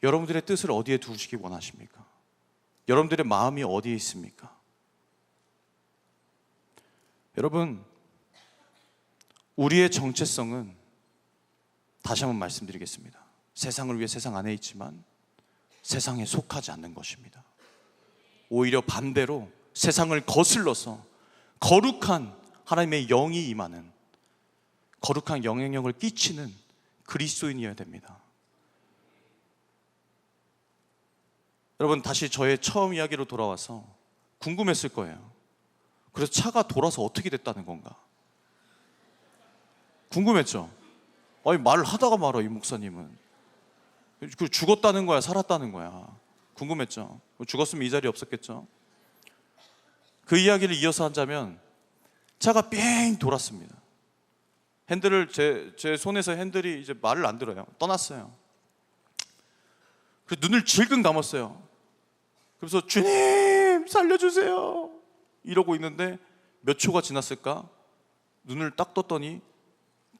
여러분들의 뜻을 어디에 두시기 원하십니까? 여러분들의 마음이 어디에 있습니까? 여러분, 우리의 정체성은, 다시 한번 말씀드리겠습니다, 세상을 위해 세상 안에 있지만 세상에 속하지 않는 것입니다. 오히려 반대로 세상을 거슬러서 거룩한 하나님의 영이 임하는, 거룩한 영향력을 끼치는 그리스도인이어야 됩니다. 여러분, 다시 저의 처음 이야기로 돌아와서 궁금했을 거예요. 그래서 차가 돌아서 어떻게 됐다는 건가? 궁금했죠? 아니, 말을 하다가 말아, 이 목사님은. 그 죽었다는 거야, 살았다는 거야? 궁금했죠? 죽었으면 이 자리에 없었겠죠? 그 이야기를 이어서 하자면, 차가 삥 돌았습니다. 핸들을, 제 손에서 핸들이 이제 말을 안 들어요. 떠났어요. 그래서 눈을 질끈 감았어요. 그래서 주님 살려주세요 이러고 있는데 몇 초가 지났을까? 눈을 딱 떴더니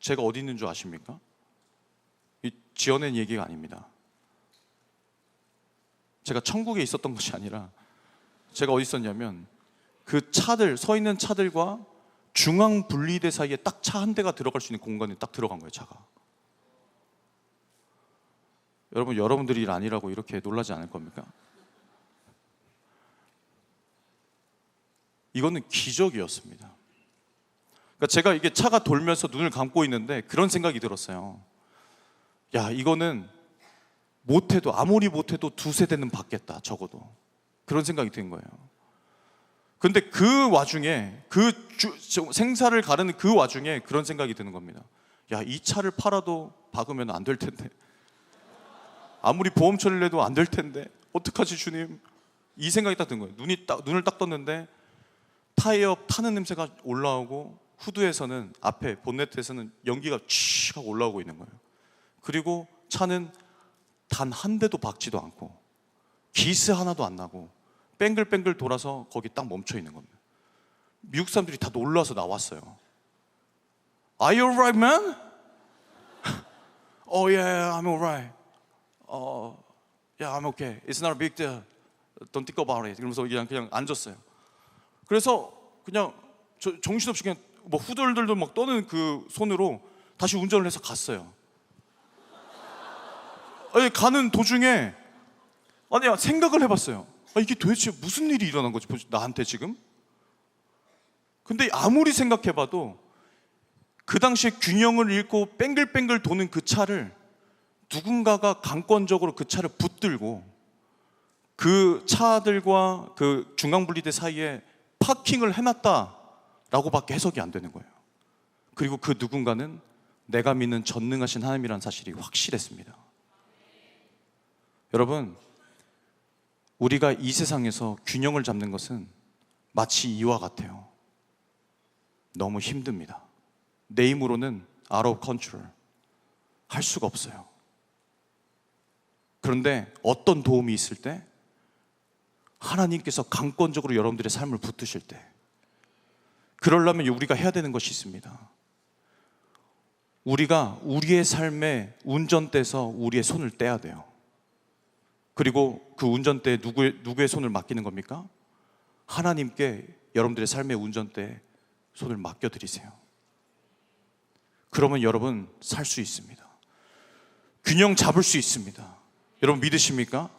제가 어디 있는 줄 아십니까? 이 지어낸 얘기가 아닙니다. 제가 천국에 있었던 것이 아니라 제가 어디 있었냐면, 그 차들, 서 있는 차들과 중앙 분리대 사이에 딱 차 한 대가 들어갈 수 있는 공간에 딱 들어간 거예요, 차가. 여러분, 여러분들이 일 아니라고 이렇게 놀라지 않을 겁니까? 이거는 기적이었습니다. 그러니까 제가 이게 차가 돌면서 눈을 감고 있는데 그런 생각이 들었어요. 야, 이거는 못해도, 아무리 못해도 두세 대는 받겠다, 적어도. 그런 생각이 든 거예요. 근데 그 와중에, 생사를 가르는 그 와중에 그런 생각이 드는 겁니다. 야, 이 차를 팔아도 박으면 안 될 텐데, 아무리 보험 처리를 해도 안 될 텐데, 어떡하지 주님? 이 생각이 딱 든 거예요. 눈을 딱 떴는데 타이어 타는 냄새가 올라오고, 후드에서는, 앞에 본네트에서는 연기가 취 하고 올라오고 있는 거예요. 그리고 차는 단 한 대도 박지도 않고 기스 하나도 안 나고 뱅글뱅글 돌아서 거기 딱 멈춰 있는 겁니다. 미국 사람들이 다 놀라서 나왔어요. Are you alright, man? Oh yeah, I'm alright. Yeah, I'm okay. It's not a big deal. Don't think about it. 그러면서 그냥 앉았어요. 그래서 그냥 정신없이 그냥 뭐 후덜덜덜 막 떠는 그 손으로 다시 운전을 해서 갔어요. 아니, 가는 도중에 아니, 생각을 해봤어요. 이게 도대체 무슨 일이 일어난 거지, 나한테 지금? 근데 아무리 생각해봐도 그 당시에 균형을 잃고 뱅글뱅글 도는 그 차를 누군가가 강권적으로 그 차를 붙들고 그 차들과 그 중앙분리대 사이에 파킹을 해놨다라고 밖에 해석이 안 되는 거예요. 그리고 그 누군가는 내가 믿는 전능하신 하나님이라는 사실이 확실했습니다. 여러분, 우리가 이 세상에서 균형을 잡는 것은 마치 이와 같아요. 너무 힘듭니다. 내 힘으로는 out of control, 할 수가 없어요. 그런데 어떤 도움이 있을 때, 하나님께서 강권적으로 여러분들의 삶을 붙드실 때, 그러려면 우리가 해야 되는 것이 있습니다. 우리가 우리의 삶의 운전대에서 우리의 손을 떼야 돼요. 그리고 그 운전대에 누구의 손을 맡기는 겁니까? 하나님께 여러분들의 삶의 운전대에 손을 맡겨드리세요. 그러면 여러분 살 수 있습니다. 균형 잡을 수 있습니다. 여러분 믿으십니까?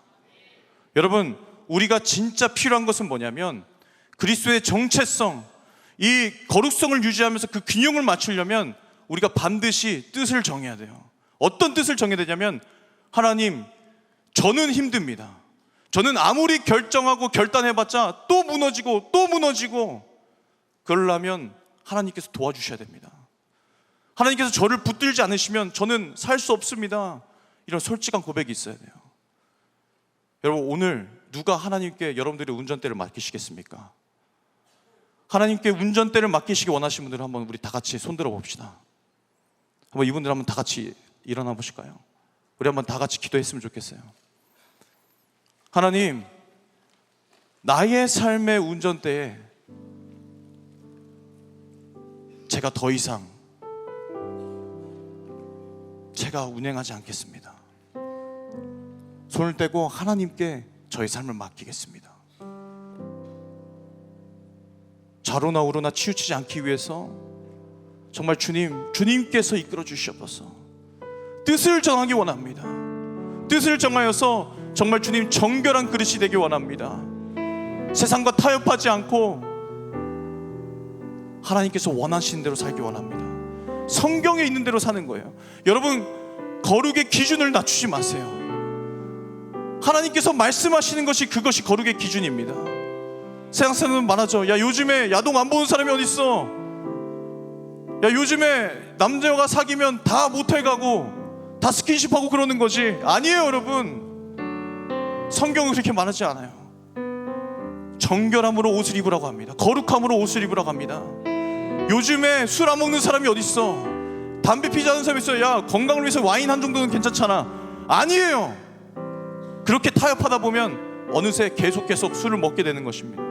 여러분, 우리가 진짜 필요한 것은 뭐냐면 그리스도의 정체성, 이 거룩성을 유지하면서 그 균형을 맞추려면 우리가 반드시 뜻을 정해야 돼요. 어떤 뜻을 정해야 되냐면, 하나님, 저는 힘듭니다. 저는 아무리 결정하고 결단해봤자 또 무너지고 또 무너지고, 그러려면 하나님께서 도와주셔야 됩니다. 하나님께서 저를 붙들지 않으시면 저는 살 수 없습니다. 이런 솔직한 고백이 있어야 돼요. 여러분, 오늘 누가 하나님께 여러분들의 운전대를 맡기시겠습니까? 하나님께 운전대를 맡기시기 원하시는 분들은 한번 우리 다 같이 손들어 봅시다. 한번 이분들 한번 다 같이 일어나 보실까요? 우리 한번 다 같이 기도했으면 좋겠어요. 하나님, 나의 삶의 운전대에 제가 더 이상 제가 운행하지 않겠습니다. 손을 떼고 하나님께 저의 삶을 맡기겠습니다. 좌로나 우로나 치우치지 않기 위해서 정말 주님께서 이끌어 주시옵소서. 뜻을 정하기 원합니다. 뜻을 정하여서 정말 주님 정결한 그릇이 되기 원합니다. 세상과 타협하지 않고 하나님께서 원하시는 대로 살기 원합니다. 성경에 있는 대로 사는 거예요. 여러분, 거룩의 기준을 낮추지 마세요. 하나님께서 말씀하시는 것이, 그것이 거룩의 기준입니다. 세상 사람은 말하죠. 야, 요즘에 야동 안 보는 사람이 어딨어? 야, 요즘에 남자가 사귀면 다 모텔 가고 다 스킨십하고 그러는 거지. 아니에요, 여러분. 성경은 그렇게 말하지 않아요. 정결함으로 옷을 입으라고 합니다. 거룩함으로 옷을 입으라고 합니다. 요즘에 술 안 먹는 사람이 어딨어? 담배 피지 않는 사람이 있어요. 야, 건강을 위해서 와인 한 정도는 괜찮잖아. 아니에요. 그렇게 타협하다 보면 어느새 계속 술을 먹게 되는 것입니다.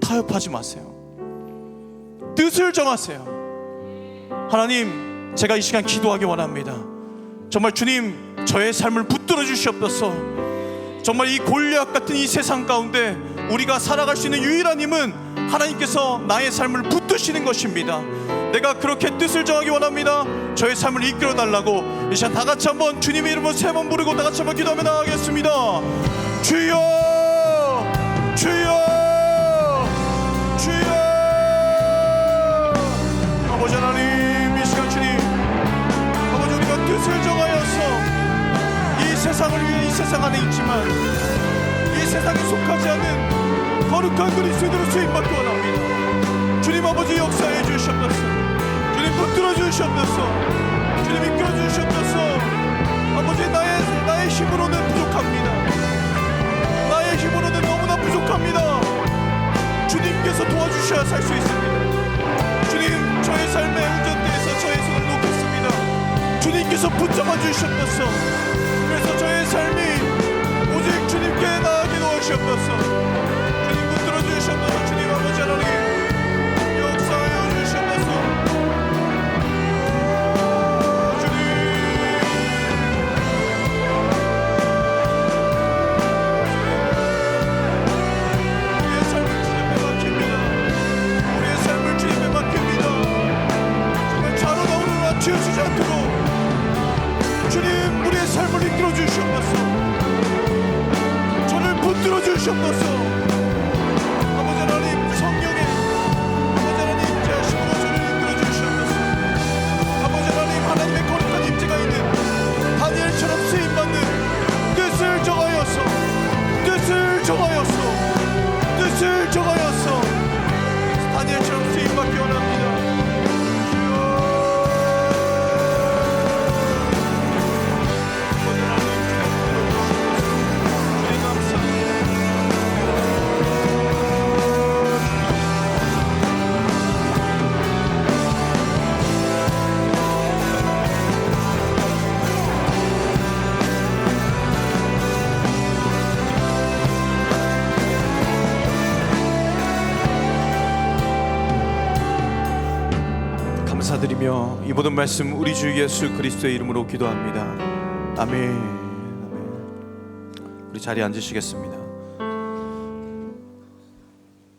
타협하지 마세요. 뜻을 정하세요. 하나님, 제가 이 시간 기도하기 원합니다. 정말 주님, 저의 삶을 붙들어 주시옵소서. 정말 이 골리앗 같은 이 세상 가운데 우리가 살아갈 수 있는 유일한 힘은 하나님께서 나의 삶을 붙드시는 것입니다. 내가 그렇게 뜻을 정하기 원합니다. 저의 삶을 이끌어 달라고 이 시간 다 같이 한번 주님의 이름으로 3번 부르고 다 같이 한번 기도하며 나가겠습니다. 주여, 주여, 주여. 아버지 하나님, 이 시간 주님, 아버지, 우리가 뜻을 정하여서 이 세상을 위해 이 세상 안에 있지만 이 세상에 속하지 않는 거룩한 그리스도로 수임받기 원합니다. 주님 아버지, 역사해 주시옵소서. 주님 붙들어 주시옵소서. 주님 이끌어 주시옵소서. 아버지, 나의 힘으로는 부족합니다. 나의 힘으로는 너무나 부족합니다. 주님께서 도와주셔야 살 수 있습니다. 주님, 저의 삶의 운전대에서 저의 손을 놓겠습니다. 주님께서 붙잡아 주시옵소서. 그래서 저의 삶이 오직 주님께 나아가게 도와주시옵소서. 주님 붙들어 주시옵소서. 주님 아버지 하나님, 역사하여 주시옵소서. 주님, 우리의 삶을 주님께 맡깁니다. 우리의 삶을 주님께 맡깁니다. 정말 좌로나 우로나 치우치지 않도록 주님, 우리의 삶을 이끌어 주시옵소서. 저를 붙들어 주시옵소서. 아버지 하나님, 성령의 아버지 하나님 자신으로 저를 이끌어 주시옵소서. 아버지 하나님, 하나님의 거룩한 임재가 있는 다니엘처럼 쓰임받는 뜻을 정하여서, 뜻을 정하여서, 뜻을 정하여서 다니엘처럼 쓰임받기 원합니다. 감사드리며 이 모든 말씀 우리 주 예수 그리스도의 이름으로 기도합니다. 아멘. 아멘. 우리 자리에 앉으시겠습니다.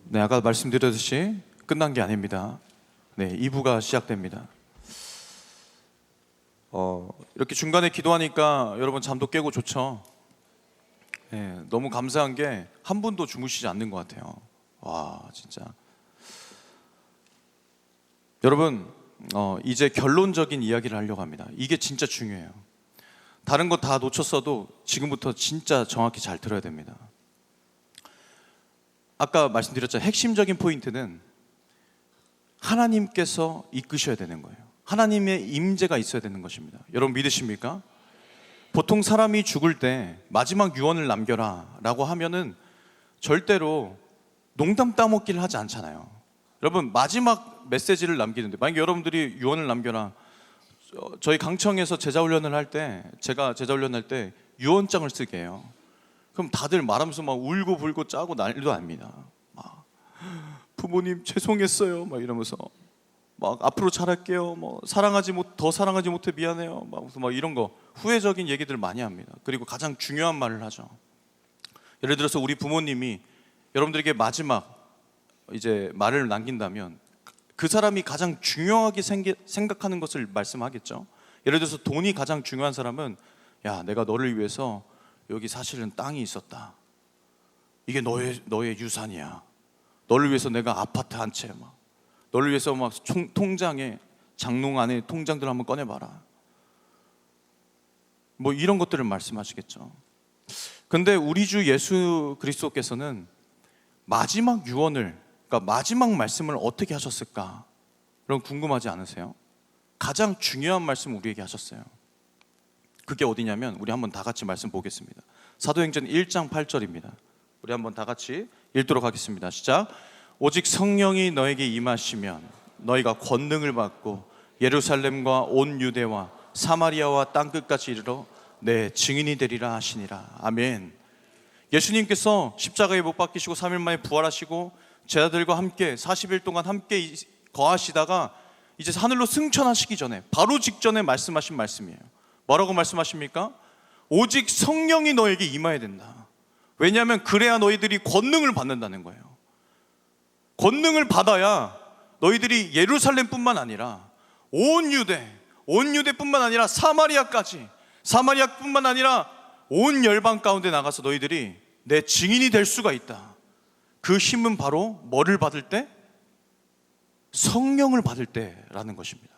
네, 아까 말씀드렸듯이 끝난 게 아닙니다. 네, 2부가 시작됩니다. 이렇게 중간에 기도하니까 여러분 잠도 깨고 좋죠. 너무 감사한 게 한 분도 주무시지 않는 것 같아요. 와, 진짜. 여러분, 이제 결론적인 이야기를 하려고 합니다. 이게 진짜 중요해요. 다른 거 다 놓쳤어도 지금부터 진짜 정확히 잘 들어야 됩니다. 아까 말씀드렸잖아요. 핵심적인 포인트는 하나님께서 이끄셔야 되는 거예요. 하나님의 임재가 있어야 되는 것입니다. 여러분 믿으십니까? 보통 사람이 죽을 때 마지막 유언을 남겨라 라고 하면은 절대로 농담 따먹기를 하지 않잖아요. 여러분 마지막 메시지를 남기는데, 만약에 여러분들이 유언을 남겨라, 저희 강청에서 제자훈련을 할 때, 제가 제자훈련할 때 유언장을 쓰게 해요. 그럼 다들 말하면서 막 울고 불고 짜고 난리도 납니다. 막 부모님 죄송했어요 막 이러면서, 막 앞으로 잘할게요, 뭐 더 사랑하지 못해 미안해요, 막 이런 거 후회적인 얘기들 많이 합니다. 그리고 가장 중요한 말을 하죠. 예를 들어서 우리 부모님이 여러분들에게 마지막 이제 말을 남긴다면 그 사람이 가장 중요하게 생각하는 것을 말씀하겠죠. 예를 들어서 돈이 가장 중요한 사람은, 야, 내가 너를 위해서 여기 사실은 땅이 있었다, 이게 너의 유산이야, 너를 위해서 내가 아파트 한 채, 막 너를 위해서 막 통장에 장롱 안에 통장들 한번 꺼내봐라, 뭐 이런 것들을 말씀하시겠죠. 근데 우리 주 예수 그리스도께서는 마지막 유언을, 그러니까 마지막 말씀을 어떻게 하셨을까? 여러분 궁금하지 않으세요? 가장 중요한 말씀 우리에게 하셨어요. 그게 어디냐면, 우리 한번 다 같이 말씀 보겠습니다. 사도행전 1장 8절입니다. 우리 한번 다 같이 읽도록 하겠습니다. 시작. 오직 성령이 너에게 임하시면 너희가 권능을 받고 예루살렘과 온 유대와 사마리아와 땅끝까지 이르러 내 증인이 되리라 하시니라. 아멘. 예수님께서 십자가에 못 박히시고 3일 만에 부활하시고 제자들과 함께 40일 동안 함께 거하시다가 이제 하늘로 승천하시기 전에, 바로 직전에 말씀하신 말씀이에요. 뭐라고 말씀하십니까? 오직 성령이 너에게 임해야 된다. 왜냐하면 그래야 너희들이 권능을 받는다는 거예요. 권능을 받아야 너희들이 예루살렘뿐만 아니라 온 유대뿐만 아니라 사마리아뿐만 아니라 온 열방 가운데 나가서 너희들이 내 증인이 될 수가 있다. 그 힘은 바로 뭐를 받을 때? 성령을 받을 때라는 것입니다.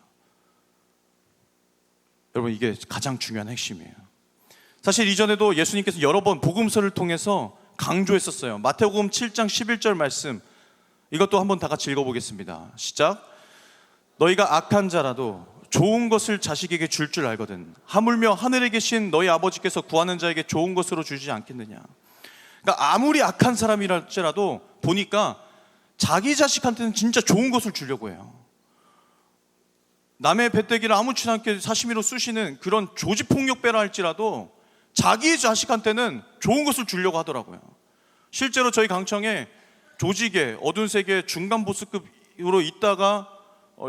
여러분 이게 가장 중요한 핵심이에요. 사실 이전에도 예수님께서 여러 번 복음서를 통해서 강조했었어요. 마태복음 7장 11절 말씀, 이것도 한번 다 같이 읽어보겠습니다. 시작. 너희가 악한 자라도 좋은 것을 자식에게 줄 알거든 하물며 하늘에 계신 너희 아버지께서 구하는 자에게 좋은 것으로 주지 않겠느냐. 그러니까 아무리 악한 사람이랄지라도 보니까 자기 자식한테는 진짜 좋은 것을 주려고 해요. 남의 배때기를 아무렇지 않게 사시미로 쑤시는 그런 조직폭력배라 할지라도 자기 자식한테는 좋은 것을 주려고 하더라고요. 실제로 저희 강청에 조직에 어두운 세계 중간 보스급으로 있다가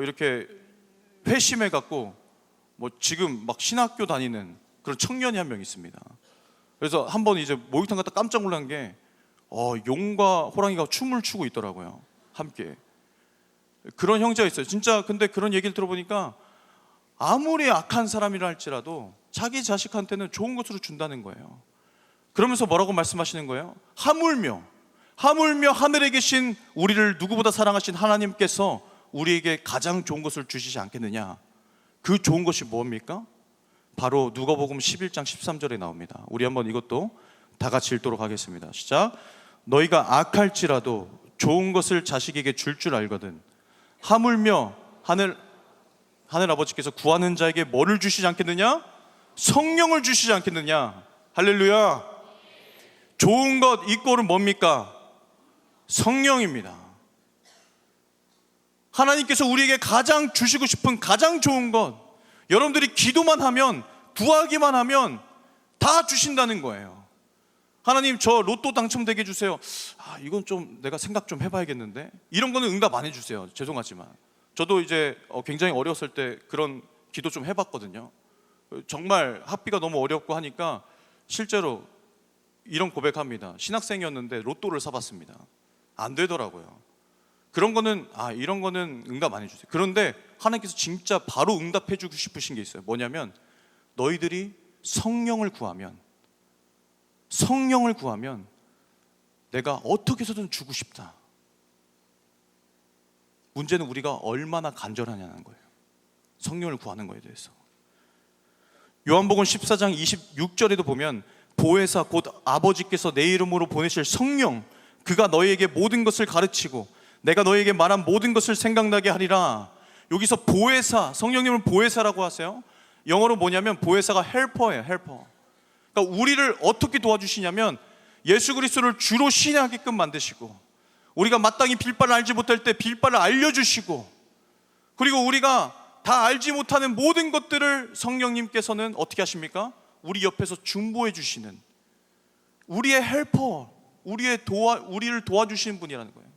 이렇게 회심해 갖고 뭐 지금 막 신학교 다니는 그런 청년이 한 명 있습니다. 그래서 한번 이제 목욕탕 갔다 깜짝 놀란 게 용과 호랑이가 춤을 추고 있더라고요. 함께. 그런 형제가 있어요. 진짜. 근데 그런 얘기를 들어보니까 아무리 악한 사람이라 할지라도 자기 자식한테는 좋은 것으로 준다는 거예요. 그러면서 뭐라고 말씀하시는 거예요? 하물며 하늘에 계신 우리를 누구보다 사랑하신 하나님께서 우리에게 가장 좋은 것을 주시지 않겠느냐. 그 좋은 것이 뭡니까? 바로 누가복음 11장 13절에 나옵니다. 우리 한번 이것도 다 같이 읽도록 하겠습니다. 시작. 너희가 악할지라도 좋은 것을 자식에게 줄 알거든 하물며 하늘 아버지께서 구하는 자에게 뭐를 주시지 않겠느냐? 성령을 주시지 않겠느냐. 할렐루야. 좋은 것 이꼴은 뭡니까? 성령입니다. 하나님께서 우리에게 가장 주시고 싶은 가장 좋은 것, 여러분들이 기도만 하면, 구하기만 하면 다 주신다는 거예요. 하나님 저 로또 당첨되게 해주세요. 이건 좀 내가 생각 좀 해봐야겠는데, 이런 거는 응답 안 해주세요. 죄송하지만 저도 이제 굉장히 어렸을 때 그런 기도 좀 해봤거든요. 정말 학비가 너무 어렵고 하니까 실제로 이런 고백합니다. 신학생이었는데 로또를 사봤습니다. 안 되더라고요. 그런 거는 이런 거는 응답 안 해주세요. 그런데 하나님께서 진짜 바로 응답해 주고 싶으신 게 있어요. 뭐냐면 너희들이 성령을 구하면 성령을 구하면 내가 어떻게 해서든 주고 싶다. 문제는 우리가 얼마나 간절하냐는 거예요. 성령을 구하는 거에 대해서. 요한복음 14장 26절에도 보면 보혜사 곧 아버지께서 내 이름으로 보내실 성령, 그가 너희에게 모든 것을 가르치고 내가 너희에게 말한 모든 것을 생각나게 하리라. 여기서 보혜사, 성령님을 보혜사라고 하세요. 영어로 뭐냐면 보혜사가 헬퍼예요. 헬퍼. 그러니까 우리를 어떻게 도와주시냐면 예수 그리스도를 주로 신뢰하게끔 만드시고, 우리가 마땅히 빌바를 알지 못할 때 빌바를 알려주시고, 그리고 우리가 다 알지 못하는 모든 것들을 성령님께서는 어떻게 하십니까? 우리 옆에서 중보해 주시는 우리의 헬퍼, 우리를 도와주시는 분이라는 거예요.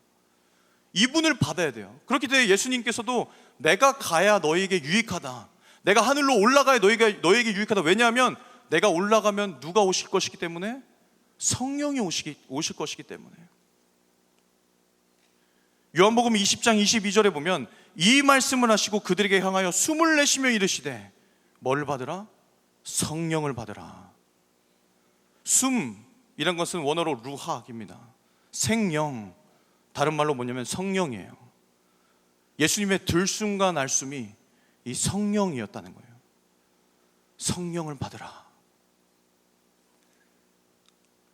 이분을 받아야 돼요. 그렇기 때문에 예수님께서도 내가 가야 너희에게 유익하다, 내가 하늘로 올라가야 너희에게 유익하다. 왜냐하면 내가 올라가면 누가 오실 것이기 때문에? 성령이 오실 것이기 때문에. 요한복음 20장 22절에 보면 이 말씀을 하시고 그들에게 향하여 숨을 내쉬며 이르시되 뭘 받으라? 성령을 받으라. 숨이란 것은 원어로 루하입니다. 생령, 다른 말로 뭐냐면 성령이에요. 예수님의 들숨과 날숨이 이 성령이었다는 거예요. 성령을 받으라.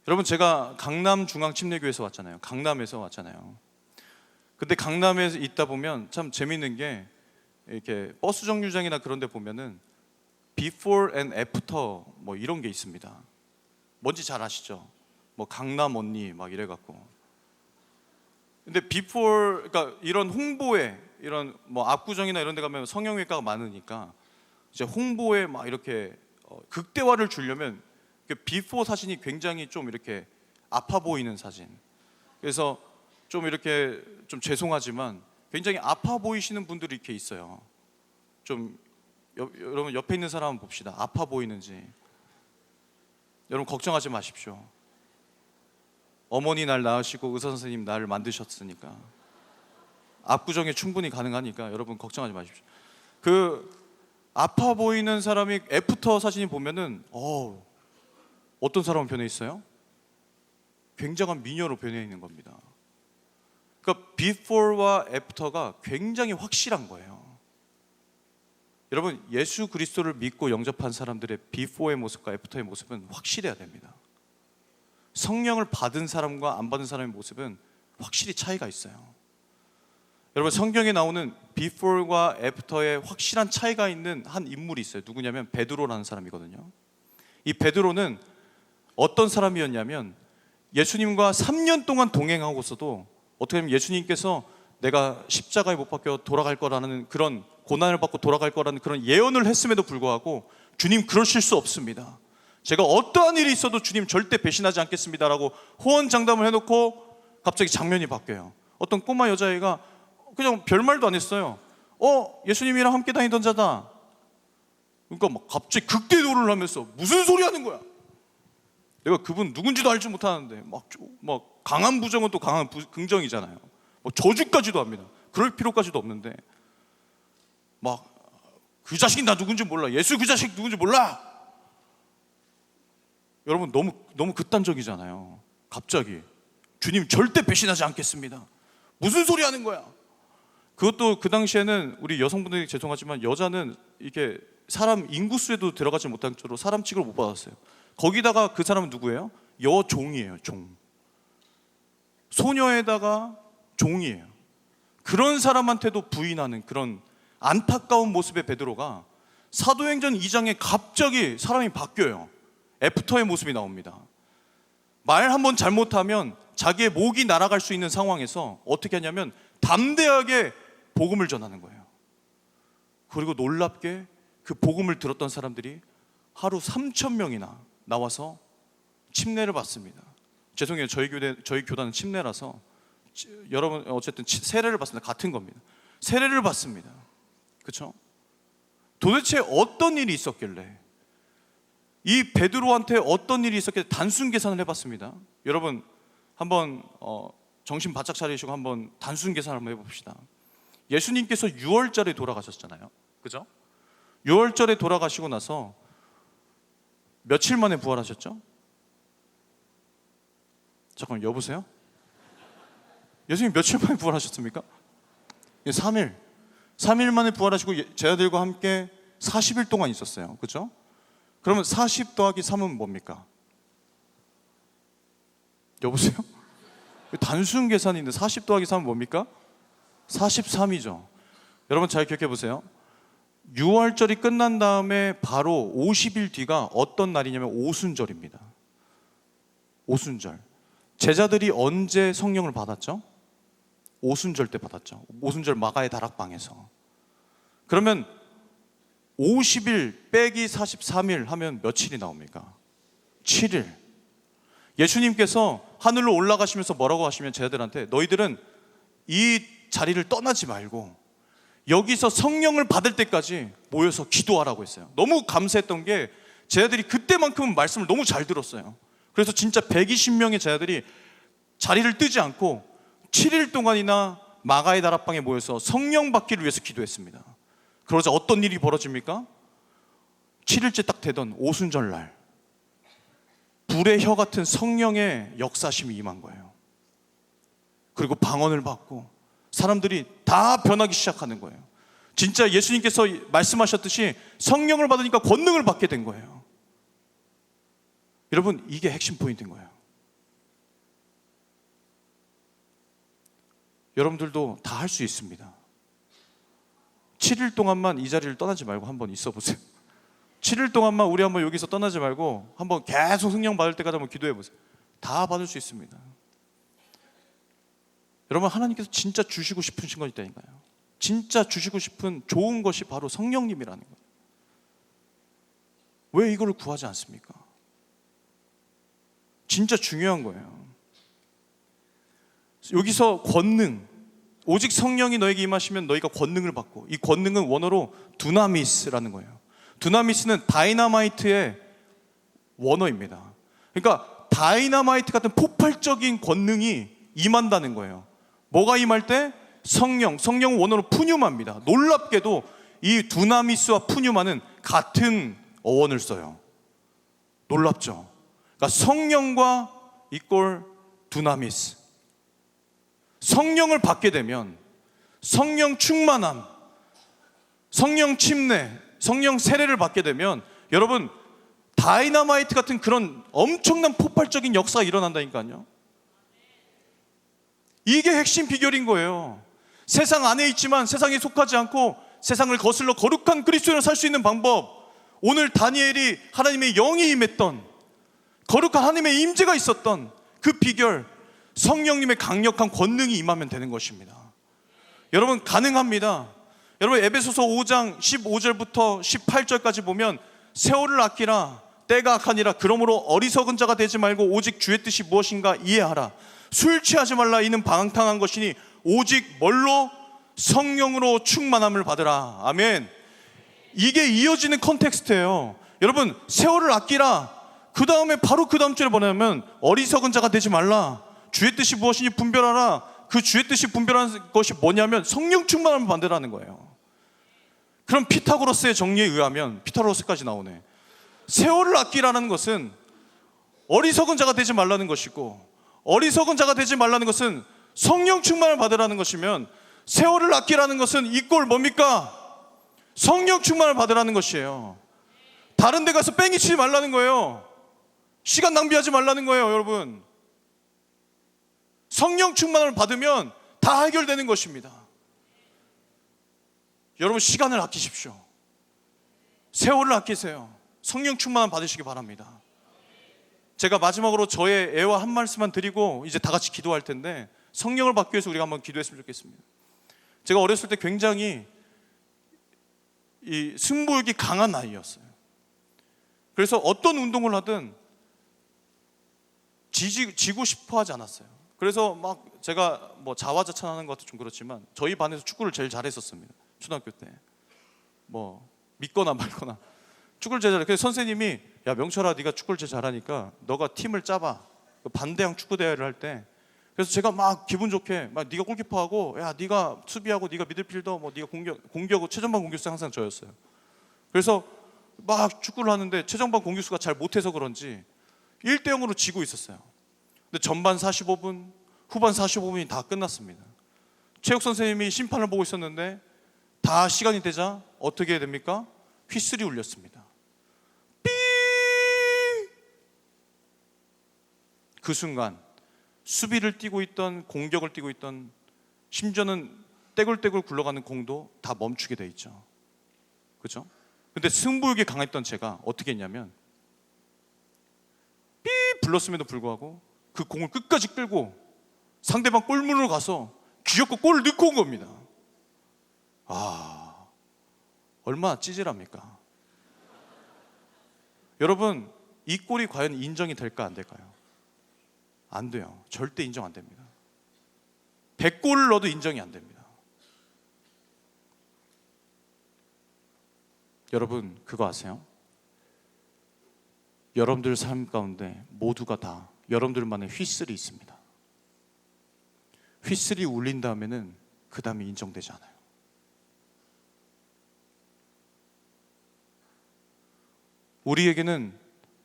여러분, 제가 강남중앙침례교회에서 왔잖아요. 강남에서 왔잖아요. 근데 강남에 있다 보면 참 재밌는 게, 이렇게 버스 정류장이나 그런 데 보면은 before and after 뭐 이런 게 있습니다. 뭔지 잘 아시죠? 뭐 강남 언니 막 이래갖고. 근데 before, 그러니까 이런 홍보에, 이런 뭐 압구정이나 이런 데 가면 성형외과가 많으니까 이제 홍보에 막 이렇게 극대화를 주려면 before 사진이 굉장히 좀 이렇게 아파 보이는 사진. 그래서 좀 이렇게 좀 죄송하지만 굉장히 아파 보이시는 분들이 이렇게 있어요. 좀 여러분 옆에 있는 사람 한번 봅시다. 아파 보이는지. 여러분 걱정하지 마십시오. 어머니 날 낳으시고 의사 선생님 나를 만드셨으니까 압구정에 충분히 가능하니까 여러분 걱정하지 마십시오. 그 아파 보이는 사람이 애프터 사진이 보면은 어떤 사람은 변해 있어요? 굉장한 미녀로 변해 있는 겁니다. 그러니까 before와 after가 굉장히 확실한 거예요. 여러분, 예수 그리스도를 믿고 영접한 사람들의 before의 모습과 after의 모습은 확실해야 됩니다. 성령을 받은 사람과 안 받은 사람의 모습은 확실히 차이가 있어요. 여러분, 성경에 나오는 before과 after의 확실한 차이가 있는 한 인물이 있어요. 누구냐면 베드로라는 사람이거든요. 이 베드로는 어떤 사람이었냐면 예수님과 3년 동안 동행하고서도 어떻게 보면 예수님께서 내가 십자가에 못 박혀 돌아갈 거라는 그런 고난을 받고 돌아갈 거라는 그런 예언을 했음에도 불구하고 주님 그러실 수 없습니다. 제가 어떠한 일이 있어도 주님 절대 배신하지 않겠습니다라고 호언장담을 해놓고 갑자기 장면이 바뀌어요. 어떤 꼬마 여자애가 그냥 별말도 안 했어요. 예수님이랑 함께 다니던 자다. 그러니까 막 갑자기 극대노를 하면서 무슨 소리 하는 거야? 내가 그분 누군지도 알지 못하는데 막 강한 부정은 또 강한 긍정이잖아요. 저주까지도 합니다. 그럴 필요까지도 없는데 막 그 자식이 나 누군지 몰라. 예수 그 자식 누군지 몰라. 여러분 너무 극단적이잖아요. 갑자기 주님 절대 배신하지 않겠습니다. 무슨 소리 하는 거야? 그것도 그 당시에는 우리 여성분들이 죄송하지만 여자는 이게 사람 인구수에도 들어가지 못한 정도로 사람 취급을 못 받았어요. 거기다가 그 사람은 누구예요? 여종이에요. 종. 소녀에다가 종이에요. 그런 사람한테도 부인하는 그런 안타까운 모습의 베드로가 사도행전 2장에 갑자기 사람이 바뀌어요. 애프터의 모습이 나옵니다. 말 한번 잘못하면 자기의 목이 날아갈 수 있는 상황에서 어떻게 하냐면 담대하게 복음을 전하는 거예요. 그리고 놀랍게 그 복음을 들었던 사람들이 하루 3,000명이나 나와서 침례를 받습니다. 죄송해요. 저희 교단은 침례라서 여러분 어쨌든 세례를 받습니다. 같은 겁니다. 세례를 받습니다. 그렇죠? 도대체 어떤 일이 있었길래, 이 베드로한테 어떤 일이 있었길래 단순 계산을 해봤습니다. 여러분 한번 정신 바짝 차리시고 한번 단순 계산을 한번 해봅시다. 예수님께서 6월절에 돌아가셨잖아요. 그죠? 6월절에 돌아가시고 나서 며칠 만에 부활하셨죠? 잠깐만, 여보세요? 예수님 며칠 만에 부활하셨습니까? 3일. 3일 만에 부활하시고 제 아들과 함께 40일 동안 있었어요. 그렇죠? 그러면 40 더하기 3은 뭡니까? 여보세요? 단순 계산인데 40 더하기 3은 뭡니까? 43이죠. 여러분 잘 기억해 보세요. 6월절이 끝난 다음에 바로 50일 뒤가 어떤 날이냐면 오순절입니다. 오순절. 제자들이 언제 성령을 받았죠? 오순절 때 받았죠. 오순절 마가의 다락방에서. 그러면 50일 빼기 43일 하면 며칠이 나옵니까? 7일. 예수님께서 하늘로 올라가시면서 뭐라고 하시면 제자들한테 너희들은 이 자리를 떠나지 말고 여기서 성령을 받을 때까지 모여서 기도하라고 했어요. 너무 감사했던 게 제자들이 그때만큼은 말씀을 너무 잘 들었어요. 그래서 진짜 120명의 제자들이 자리를 뜨지 않고 7일 동안이나 마가의 다락방에 모여서 성령 받기를 위해서 기도했습니다. 그러자 어떤 일이 벌어집니까? 7일째 딱 되던 오순절날 불의 혀 같은 성령의 역사심이 임한 거예요. 그리고 방언을 받고 사람들이 다 변하기 시작하는 거예요. 진짜 예수님께서 말씀하셨듯이 성령을 받으니까 권능을 받게 된 거예요. 여러분, 이게 핵심 포인트인 거예요. 여러분들도 다 할 수 있습니다. 7일 동안만 이 자리를 떠나지 말고 한번 있어 보세요. 7일 동안만 우리 한번 여기서 떠나지 말고 한번 계속 성령 받을 때까지 한번 기도해 보세요. 다 받을 수 있습니다. 여러분, 하나님께서 진짜 주시고 싶으신 건 있다니까요. 진짜 주시고 싶은 좋은 것이 바로 성령님이라는 거예요. 왜 이거를 구하지 않습니까? 진짜 중요한 거예요. 여기서 권능, 오직 성령이 너에게 임하시면 너희가 권능을 받고, 이 권능은 원어로 두나미스라는 거예요. 두나미스는 다이너마이트의 원어입니다. 그러니까 다이너마이트 같은 폭발적인 권능이 임한다는 거예요. 뭐가 임할 때? 성령은 원어로 푸뉴마입니다. 놀랍게도 이 두나미스와 푸뉴마는 같은 어원을 써요. 놀랍죠? 그러니까 성령과 이꼴 두나미스. 성령을 받게 되면 성령 충만함, 성령 침례, 성령 세례를 받게 되면 여러분, 다이너마이트 같은 그런 엄청난 폭발적인 역사가 일어난다니까요. 이게 핵심 비결인 거예요. 세상 안에 있지만 세상에 속하지 않고 세상을 거슬러 거룩한 그리스도인으로 살 수 있는 방법. 오늘 다니엘이 하나님의 영이 임했던, 거룩한 하나님의 임재가 있었던 그 비결, 성령님의 강력한 권능이 임하면 되는 것입니다. 여러분, 가능합니다. 여러분, 에베소서 5장 15절부터 18절까지 보면 세월을 아끼라, 때가 악하니라. 그러므로 어리석은 자가 되지 말고 오직 주의 뜻이 무엇인가 이해하라. 술 취하지 말라. 이는 방탕한 것이니 오직 뭘로? 성령으로 충만함을 받으라. 아멘. 이게 이어지는 컨텍스트예요. 여러분, 세월을 아끼라. 그 다음에 바로 그 다음 절에 뭐냐면 어리석은 자가 되지 말라. 주의 뜻이 무엇인지 분별하라. 그 주의 뜻이 분별하는 것이 뭐냐면 성령 충만함을 받으라는 거예요. 그럼 피타고라스의 정리에 의하면, 피타고라스까지 나오네. 세월을 아끼라는 것은 어리석은 자가 되지 말라는 것이고, 어리석은 자가 되지 말라는 것은 성령 충만을 받으라는 것이면, 세월을 아끼라는 것은 이꼴 뭡니까? 성령 충만을 받으라는 것이에요. 다른 데 가서 뺑이 치지 말라는 거예요. 시간 낭비하지 말라는 거예요. 여러분, 성령 충만을 받으면 다 해결되는 것입니다. 여러분, 시간을 아끼십시오. 세월을 아끼세요. 성령 충만을 받으시기 바랍니다. 제가 마지막으로 저의 애와 한 말씀만 드리고 이제 다 같이 기도할 텐데, 성령을 받기 위해서 우리가 한번 기도했으면 좋겠습니다. 제가 어렸을 때 굉장히 이 승부욕이 강한 아이였어요. 그래서 어떤 운동을 하든 지고 싶어 하지 않았어요. 그래서 막 제가 뭐 자화자찬하는 것도 좀 그렇지만 저희 반에서 축구를 제일 잘했었습니다. 초등학교 때 뭐 믿거나 말거나 축구를 제일 잘해. 그래서 선생님이, 야 명철아, 네가 축구를 제일 잘하니까 너가 팀을 짜봐. 반대항 축구 대회를 할 때. 그래서 제가 막 기분 좋게 막 네가 골키퍼하고, 야 네가 수비하고, 네가 미드필더, 뭐 네가 공격하고, 최전방 공격수 항상 저였어요. 그래서 막 축구를 하는데 최전방 공격수가 잘 못해서 그런지 1대0으로 지고 있었어요. 근데 전반 45분, 후반 45분이 다 끝났습니다. 체육 선생님이 심판을 보고 있었는데 다 시간이 되자 어떻게 해야 됩니까? 휘슬이 울렸습니다. 삐! 그 순간 수비를 뛰고 있던, 공격을 뛰고 있던, 심지어는 떼굴떼굴 굴러가는 공도 다 멈추게 돼 있죠. 그렇죠? 근데 승부욕이 강했던 제가 어떻게 했냐면 삐 불렀음에도 불구하고 그 공을 끝까지 끌고 상대방 골문으로 가서 귀엽고 골을 넣고 온 겁니다. 아, 얼마나 찌질합니까? 여러분, 이 골이 과연 인정이 될까 안 될까요? 안 돼요. 절대 인정 안 됩니다. 100골을 넣어도 인정이 안 됩니다. 여러분, 그거 아세요? 여러분들 삶 가운데 모두가 다 여러분들만의 휘슬이 있습니다. 휘슬이 울린 다음에는 그 다음에 인정되지 않아요. 우리에게는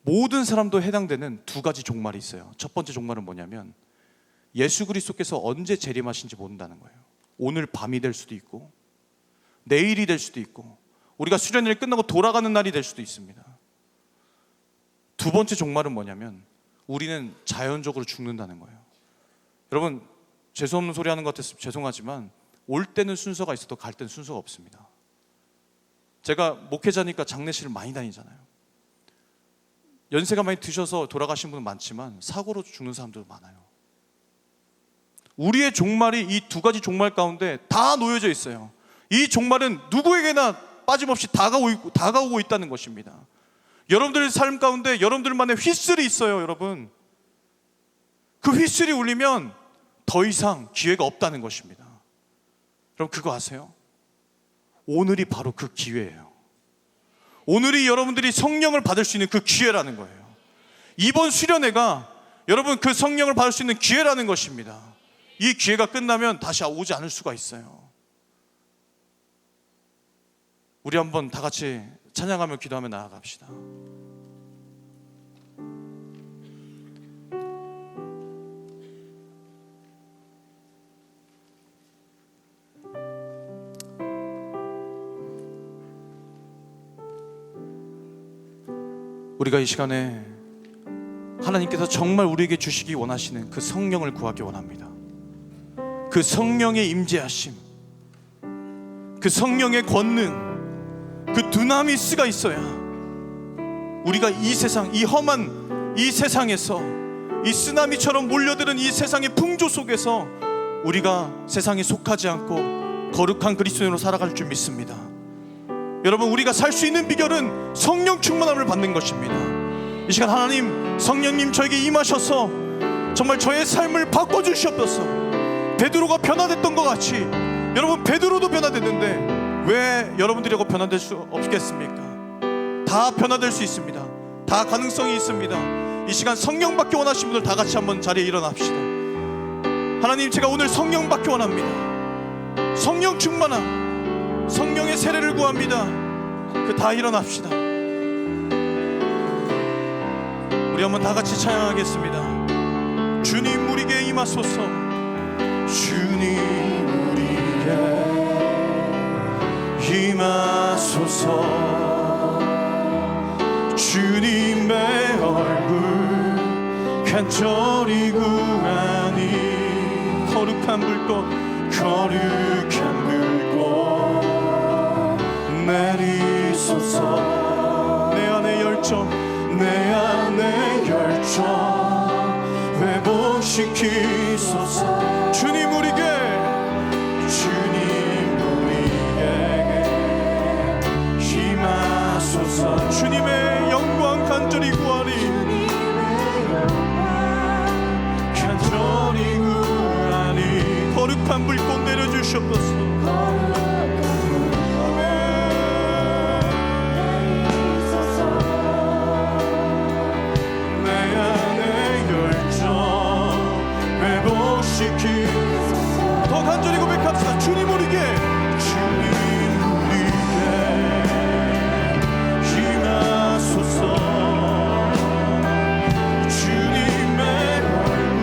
모든 사람도 해당되는 두 가지 종말이 있어요. 첫 번째 종말은 뭐냐면 예수 그리스도께서 언제 재림하신지 모른다는 거예요. 오늘 밤이 될 수도 있고 내일이 될 수도 있고 우리가 수련회를 끝나고 돌아가는 날이 될 수도 있습니다. 두 번째 종말은 뭐냐면 우리는 자연적으로 죽는다는 거예요. 여러분, 재수없는 소리 하는 것 같아서 죄송하지만 올 때는 순서가 있어도 갈 때는 순서가 없습니다. 제가 목회자니까 장례식을 많이 다니잖아요. 연세가 많이 드셔서 돌아가신 분은 많지만 사고로 죽는 사람들도 많아요. 우리의 종말이 이 두 가지 종말 가운데 다 놓여져 있어요. 이 종말은 누구에게나 빠짐없이 다가오고 있다는 것입니다. 여러분들의 삶 가운데 여러분들만의 휘슬이 있어요. 여러분, 그 휘슬이 울리면 더 이상 기회가 없다는 것입니다. 여러분, 그거 아세요? 오늘이 바로 그 기회예요. 오늘이 여러분들이 성령을 받을 수 있는 그 기회라는 거예요. 이번 수련회가 여러분 그 성령을 받을 수 있는 기회라는 것입니다. 이 기회가 끝나면 다시 오지 않을 수가 있어요. 우리 한번 다 같이 찬양하며 기도하며 나아갑시다. 우리가 이 시간에 하나님께서 정말 우리에게 주시기 원하시는 그 성령을 구하기 원합니다. 그 성령의 임재하심, 그 성령의 권능, 그 두나미스가 있어야 우리가 이 세상, 이 험한 이 세상에서, 이 쓰나미처럼 몰려드는 이 세상의 풍조 속에서 우리가 세상에 속하지 않고 거룩한 그리스도인으로 살아갈 줄 믿습니다. 여러분, 우리가 살 수 있는 비결은 성령 충만함을 받는 것입니다. 이 시간 하나님, 성령님 저에게 임하셔서 정말 저의 삶을 바꿔주시옵소서. 베드로가 변화됐던 것 같이 여러분, 베드로도 변화됐는데 왜 여러분들이라고 변화될 수 없겠습니까? 다 변화될 수 있습니다. 다 가능성이 있습니다. 이 시간 성령 받기 원하시는 분들 다 같이 한번 자리에 일어납시다. 하나님, 제가 오늘 성령 받기 원합니다. 성령 충만함, 성령의 세례를 구합니다. 그 다 일어납시다. 우리 한번 다 같이 찬양하겠습니다. 주님 우리에게 임하소서. 주님 우리에게 임하소서. 주님의 얼굴 간절히 구하니 거룩한 불꽃, 거룩한 불꽃 내리소서. 내 안에 열정, 내 안에 열정 회복시키소서. 주님 우리에게, 주님 우리에게 임하소서. 주님의 영광 간절히 구하리, 간절히 구하리. 거룩한 불꽃 내려주시옵소서. 더 간절히 고백합시다. 주님 우리에게, 주님 우리에게 임하소서. 주님의 얼굴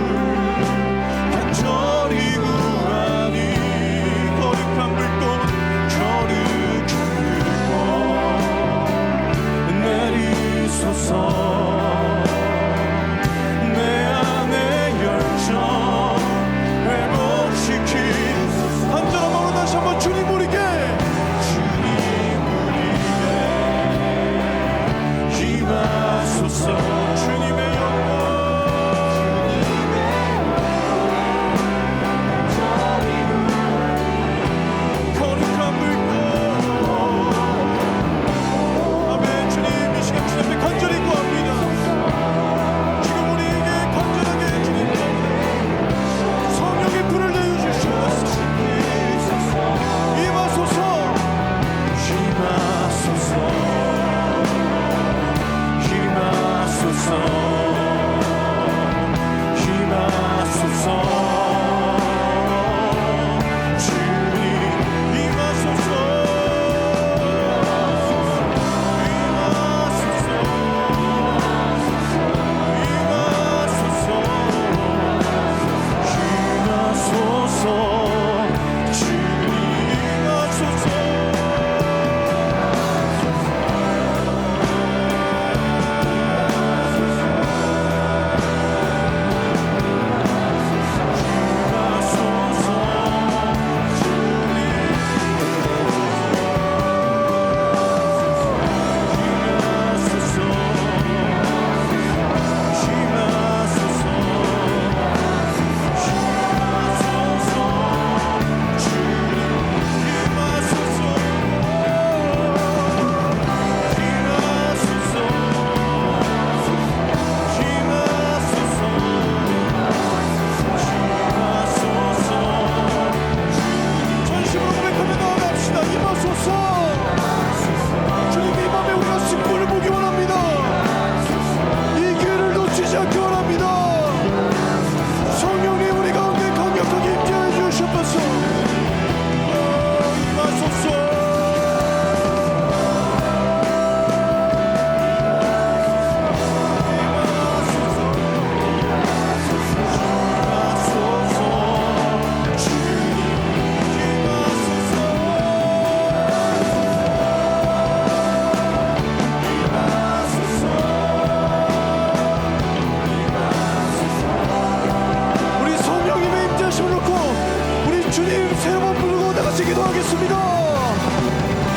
주님 세 번 부르고 다 같이 기도하겠습니다.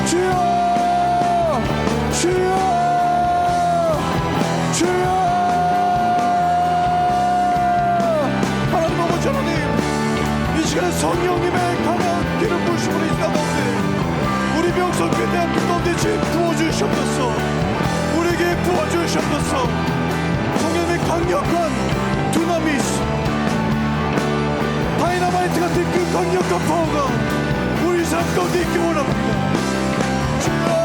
주여 주여 주여. 하나님 아버지 하나님, 이 시간에 성령님의 강한 기름 부으심으로 이 가운데 우리 명성교대학교 가운데 주님 부어주시옵소서. 우리에게 부어주시옵소서. 성령님의 강력한 두나미스, 다이너마이트 같은 그 강력한 파워가 우리 삶 가운데 있기 원합니다. 주여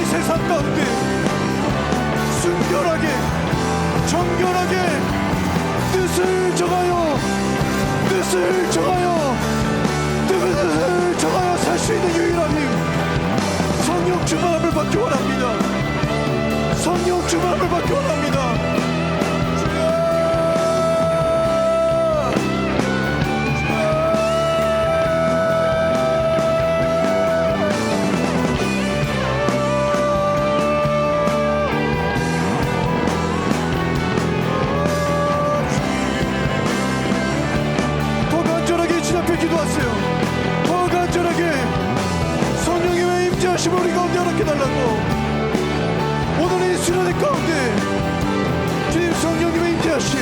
세상 가운데 순결하게 정결하게 뜻을 정하여 뜻을 정하여 뜻을 정하여 살 수 있는 유일한 힘, 성령 충만함을 받기 원합니다. 성령 충만함을 받기 원합니다. 기도하세요. 더 간절하게 성령님의 임재하심을 우리 가운데 허락해달라고. 오늘 이 수련회 가운데 주님 성령님의 임재하심,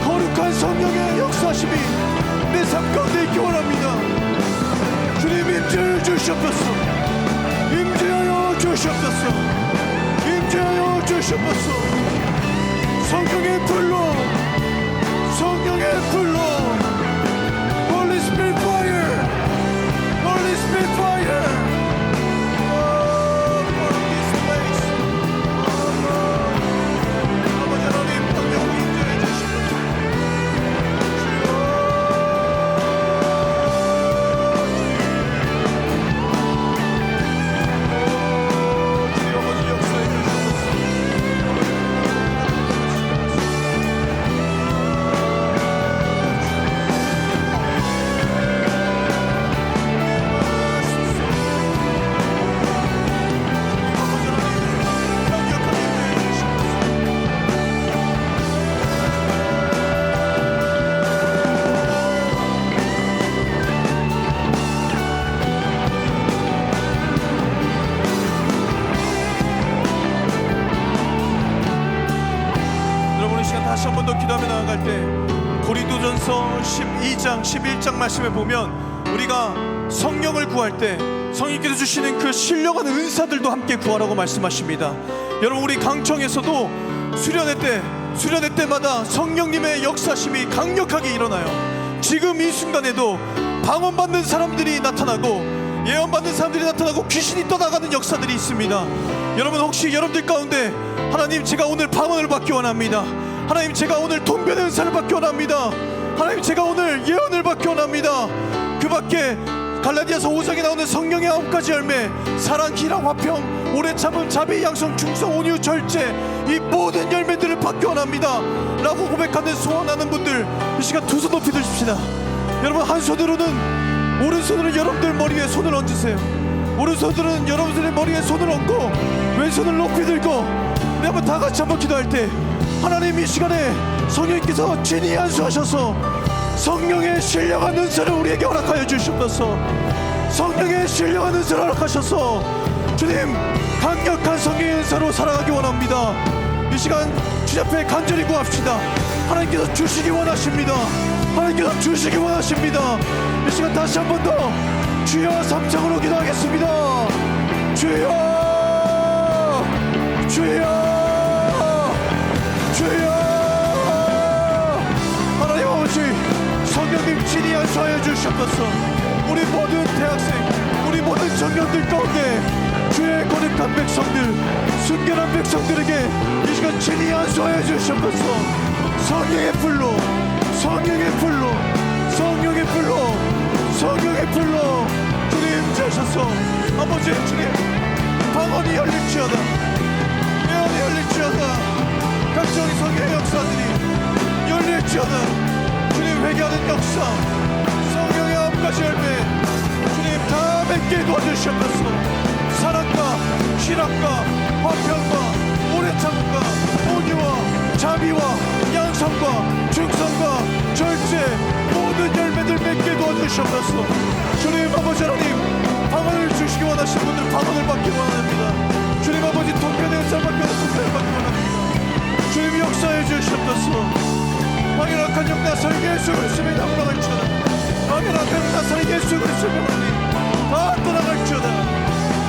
거룩한 성령의 역사심이 내 삶 가운데 있기 원합니다. 주님 임재하여 주시옵소서. 임재하여 주시옵소서. 임재하여 주시옵소서. 성령의 불로, 성령의 불로, Holy Spirit fire, Holy Spirit fire. Oh, for this place. 아버지 하나님, 성령 임재해 주시옵소서. 주여 아버지 역사해 주시옵소서. 다시 한 번 더 기도하며 나아갈 때 고린도전서 12장 11장 말씀에 보면 우리가 성령을 구할 때 성령께서 주시는 그 신령한 은사들도 함께 구하라고 말씀하십니다. 여러분, 우리 강청에서도 수련회 때마다 성령님의 역사심이 강력하게 일어나요. 지금 이 순간에도 방언받는 사람들이 나타나고 예언받는 사람들이 나타나고 귀신이 떠나가는 역사들이 있습니다. 여러분, 혹시 여러분들 가운데 하나님, 제가 오늘 방언을 받기 원합니다. 하나님, 제가 오늘 통변의 은사를 받기 원합니다. 하나님, 제가 오늘 예언을 받기 원합니다. 그 밖에 갈라디아서 5장에 나오는 성령의 9가지 열매, 사랑, 희락, 화평, 오래 참음, 자비, 양성, 충성, 온유, 절제, 이 모든 열매들을 받기 원합니다 라고 고백하는, 소원하는 분들 이 시간 두 손 높이 드십시다. 여러분, 한 손으로는, 오른손으로 여러분들 머리 위에 손을 얹으세요. 오른손들은 여러분들의 머리에 손을 얹고 왼손을 높이 들고 우리 한번 다 같이 한번 기도할 때, 하나님, 이 시간에 성령님께서 진히 안수하셔서 성령의 신령한 은사를 우리에게 허락하여 주시옵소서. 성령의 신령한 은사를 허락하셔서 주님, 강력한 성령의 은사로 살아가기 원합니다. 이 시간 주님 앞에 간절히 구합시다. 하나님께서 주시기 원하십니다. 하나님께서 주시기 원하십니다. 이 시간 다시 한 번 더 주여 3창으로 기도하겠습니다. 주여, 주여, 주여. 하나님 아버지, 성령님 진히 안수하여 주시옵소서. 우리 모든 대학생, 우리 모든 청년들 가운데 주의 거룩한 백성들, 순결한 백성들에게 이 시간 진히 안수하여 주시옵소서. 성령의 불로, 성령의 불로, 성령의 불로, 성령의 불로 주님 임재하셔서 아버지 주님 방언이 열릴지어다. 예언이 열릴지어다. 각종 성의 역사들이 열릴지어다. 주님 회개하는 역사, 성령의 암까지 열매 주님 다 맺게 도와주시옵소서. 사랑과 희락과 화평과 오래 참음과 온유와 자비와 양성과 충성과 절제 모든 열매들 맺게 도와주시옵소서. 주님 아버지 하나님 방언을 주시기 원하시는 분들 방언을 받기 원합니다. 주님 아버지 통편의 쌀 받기 원하시는 통편을 받기 원합니다. 주님 역사해 주시옵소서. 방연악한 영 나사렛 예수 그리스도의 이름으로 나갈지어다. 방연악한 영 나사렛 예수 그리스도의 이름으로 다 떠나갈지어다.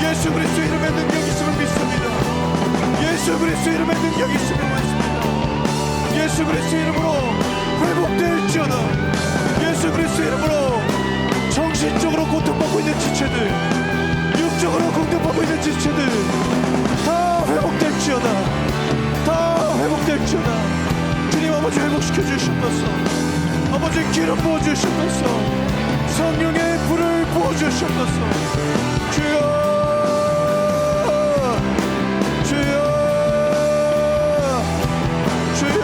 예수 그리스도의 이름에 능력이 있음을 믿습니다. 예수 그리스도의 이름에 능력이 있음을 믿습니다. 예수 그리스도의 이름으로 회복될지어다. 예수 그리스도의 이름으로 정신적으로 고통받고 있는 지체들, 육적으로 고통받고 있는 지체들 다 회복될지어다. 다 회복될지어다. 주님 아버지 회복시켜 주시옵소서. 아버지 기름 부어 주시옵소서. 성령의 불을 부어 주시옵소서. 주여 주여 주여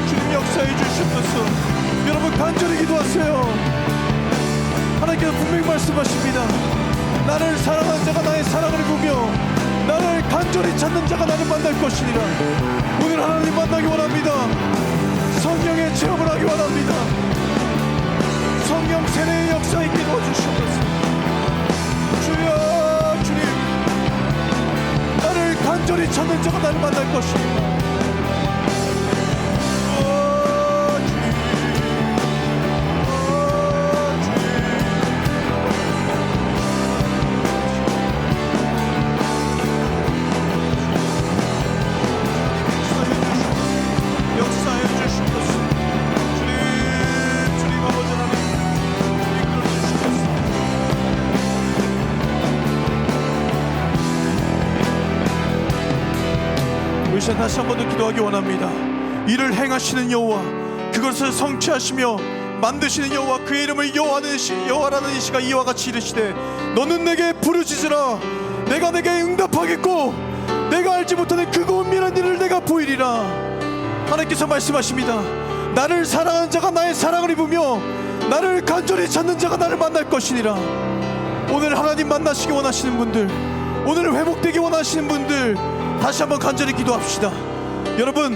주님 역사해 주시옵소서. 여러분 간절히 기도하세요. 하나님께서 분명히 말씀하십니다. 나를 사랑하는 자가 나의 사랑을 보며 나를 간절히 찾는 자가 나를 만날 것이니라. 오늘 하나님 만나기 원합니다. 성령의 체험을 하기 원합니다. 성령 세례의 역사 있게 도와주시옵소서. 주여 주님 나를 간절히 찾는 자가 나를 만날 것이니라. 다시 한 번 더 기도하기 원합니다. 이를 행하시는 여호와, 그것을 성취하시며 만드시는 여호와, 그의 이름을 여호와라는 이시가 이와 같이 이르시되 너는 내게 부르짖으라. 내가 내게 응답하겠고 내가 알지 못하는 크고 은밀한 일을 내가 보이리라. 하나님께서 말씀하십니다. 나를 사랑하는 자가 나의 사랑을 입으며 나를 간절히 찾는 자가 나를 만날 것이니라. 오늘 하나님 만나시기 원하시는 분들, 오늘 회복되기 원하시는 분들 다시 한번 간절히 기도합시다. 여러분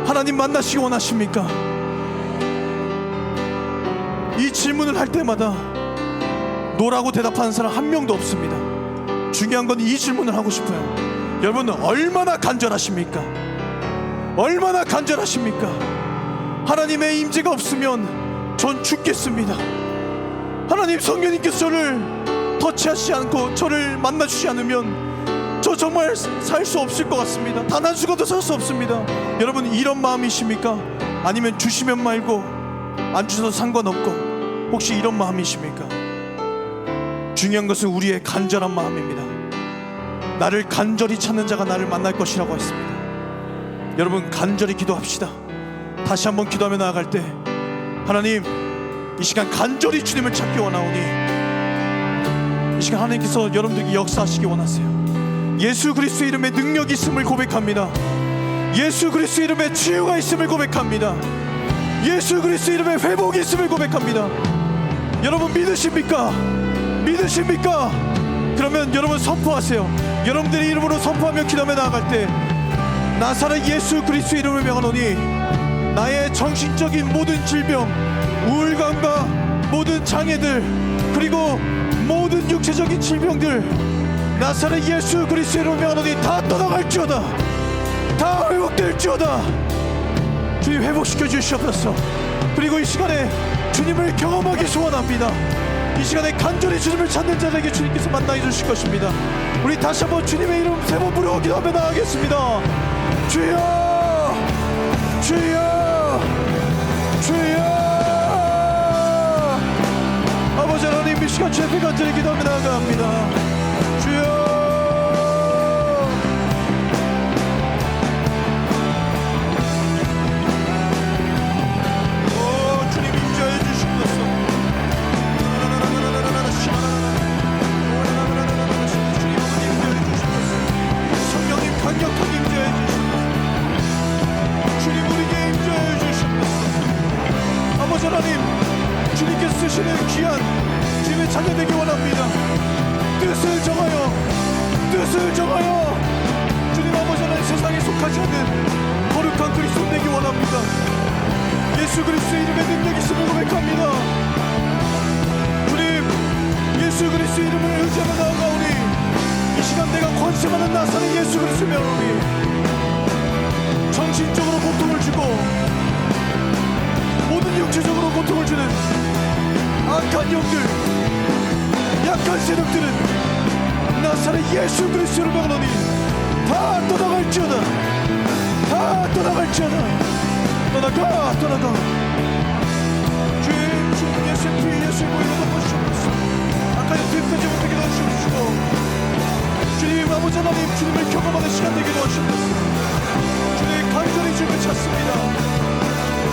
하나님 만나시기 원하십니까? 이 질문을 할 때마다 노라고 대답하는 사람 한 명도 없습니다. 중요한 건 이 질문을 하고 싶어요. 여러분 얼마나 간절하십니까? 얼마나 간절하십니까? 하나님의 임재가 없으면 전 죽겠습니다. 하나님 성령님께서 저를 터치하지 않고 저를 만나주지 않으면 저 정말 살 수 없을 것 같습니다. 단 한 수가도 살 수 없습니다. 여러분 이런 마음이십니까? 아니면 주시면 말고 안 주셔도 상관없고 혹시 이런 마음이십니까? 중요한 것은 우리의 간절한 마음입니다. 나를 간절히 찾는 자가 나를 만날 것이라고 했습니다. 여러분 간절히 기도합시다. 다시 한번 기도하며 나아갈 때 하나님 이 시간 간절히 주님을 찾기 원하오니 이 시간 하나님께서 여러분들에게 역사하시기 원하세요. 예수 그리스도의 이름에 능력이 있음을 고백합니다. 예수 그리스도의 이름에 치유가 있음을 고백합니다. 예수 그리스도의 이름에 회복이 있음을 고백합니다. 여러분 믿으십니까? 믿으십니까? 그러면 여러분 선포하세요. 여러분들의 이름으로 선포하며 기도하며 나아갈 때 나사렛 예수 그리스도의 이름을 명하노니 나의 정신적인 모든 질병, 우울감과 모든 장애들, 그리고 모든 육체적인 질병들 나사렛 예수 그리스도의 이름을 명하노니 다 떠나갈지어다. 다 회복될지어다. 주님 회복시켜 주시옵소서. 그리고 이 시간에 주님을 경험하기 소원합니다. 이 시간에 간절히 주님을 찾는 자들에게 주님께서 만나게 주실 것입니다. 우리 다시 한번 주님의 이름 세 번 부르고 기도하며 나가겠습니다. 주여 주여 주여. 아버지 하나님 이 시간 주 앞에 간절히 기도하며 나아갑니다. 주여 되시는 귀한 주님의 자녀 되기 원합니다. 뜻을 정하여 주님 아버지 하나님 세상에 속하지 않는 거룩한 그리스도 되기 원합니다. 예수 그리스도의 이름에 능력이 있음을 고백합니다. 주님 예수 그리스도의 이름을 의지하며 나아가오니 이 시간 내가 권세 많은 나사렛 예수 그리스도 명하오니 정신적으로 고통을 주고 모든 육체적으로 고통을 주는 악한 영들, 약한 세력들은 나사렛 예수 그리스도를 명하노니 다 떠나갈지어다. 떠나가. 주님 예수의 피 예수의 보혈로 덮어주시옵소서. 악한 영 뒤끝지 못하게 도와주시옵시고 주님 아버지 하나님 주님을 경험하는 시간 되게 도와주시옵소서. 주님 간절히 주님을 찾습니다.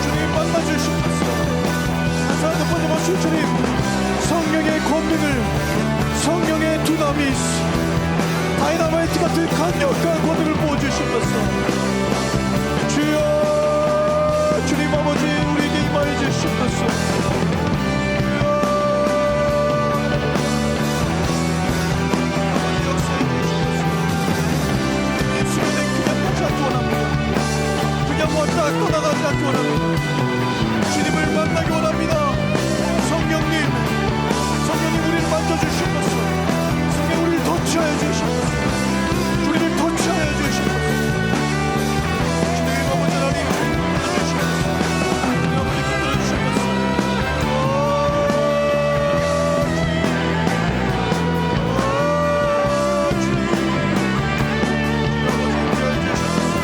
주님 만나주시옵소서. 사랑하는 번째 주님 성령의 권능을 성령의 두나미스 다이나마이트 같은 강력한 권능을 부어주시옵소서. 주여 주님 아버지 우리에게 임하여 주시옵소서. 주여 역사해 주시옵소서. 예수님의 그냥 가지 않기 원합니다. 그냥 왔다 떠나가지 않기 원합니다. 주님을 만나기 원합니다. 성령님 우리를 만져주시옵소서. 성령 우리를 터치하여 주시옵소서. 우리를 터치하여 주시옵소서. 주님 아버지 하나님 만져주시옵소서. 주님 아버지 붙들어 주시옵소서. 주님 아버지 인도하여 주시옵소서.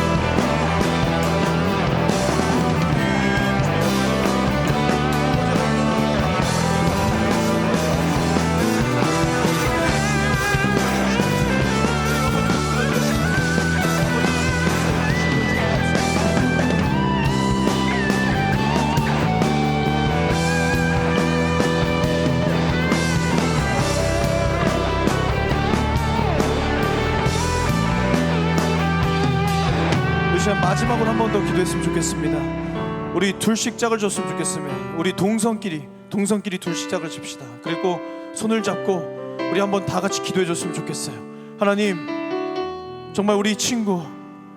마지막으로 한 번 더 기도했으면 좋겠습니다. 우리 둘씩짝을 줬으면 좋겠습니다. 우리 동성끼리 둘씩짝을 줍시다. 그리고 손을 잡고 우리 한번 다 같이 기도해 줬으면 좋겠어요. 하나님 정말 우리 친구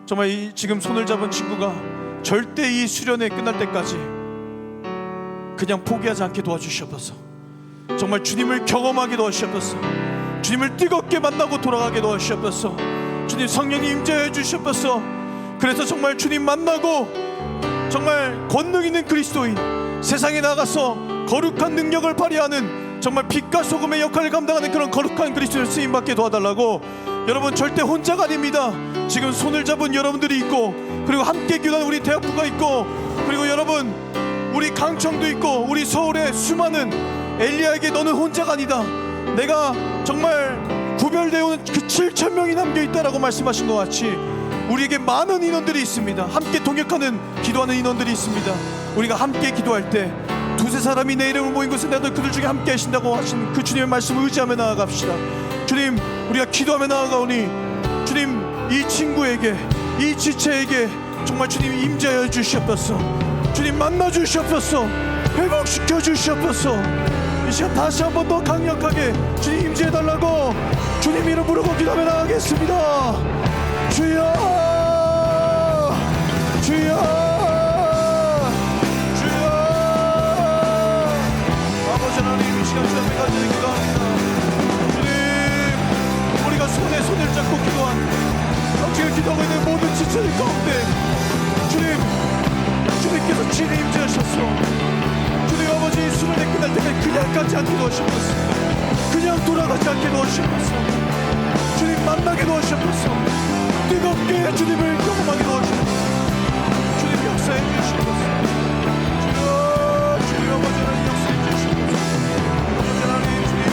정말 지금 손을 잡은 친구가 절대 이 수련회 끝날 때까지 그냥 포기하지 않게 도와주시옵소서. 정말 주님을 경험하게 도와주시옵소서. 주님을 뜨겁게 만나고 돌아가게 도와주시옵소서. 주님 성령님 임재해 주시옵소서. 그래서 정말 주님 만나고 정말 권능 있는 그리스도인 세상에 나가서 거룩한 능력을 발휘하는 정말 빛과 소금의 역할을 감당하는 그런 거룩한 그리스도를 쓰임받게 도와달라고. 여러분 절대 혼자가 아닙니다. 지금 손을 잡은 여러분들이 있고 그리고 함께 기도하는 우리 대학부가 있고 그리고 여러분 우리 강청도 있고 우리 서울의 수많은 엘리야에게 너는 혼자가 아니다. 내가 정말 구별되어 오는 그 7,000명이 남겨있다라고 말씀하신 것 같이 우리에게 많은 인원들이 있습니다. 함께 동역하는 기도하는 인원들이 있습니다. 우리가 함께 기도할 때 두세 사람이 내 이름을 모인 곳에 나도 그들 중에 함께 하신다고 하신 그 주님의 말씀을 의지하며 나아갑시다. 주님 우리가 기도하며 나아가오니 주님 이 친구에게 이 지체에게 정말 주님 임재하여 주시옵소서. 주님 만나 주시옵소서. 회복시켜 주시옵소서. 이 시간 다시 한 번 더 강력하게 주님 임재해달라고 주님 이름 부르고 기도하며 나아가겠습니다. 주여 주여 주여. 아버지 하나님 이 시간 주님께 간절히 기도합니다. 주님 우리가 손에 손을 잡고 기도한 지금 기도하고 있는 모든 지체들 가운데 주님께서 진히 임재하셨소. 주님 아버지 수련회 끝날 때까지 그냥 가지 않게 도와주시옵소서. 그냥 돌아가지 않게 도와주시옵소서. 주님 만나게 도와주시옵소서. 뜨겁게 주님을 경험하게 도와주시옵소서. 주님 역사해 주시옵소서. 주여 아버지 하나님 역사해 주시옵소서. 아버지 하나님 주님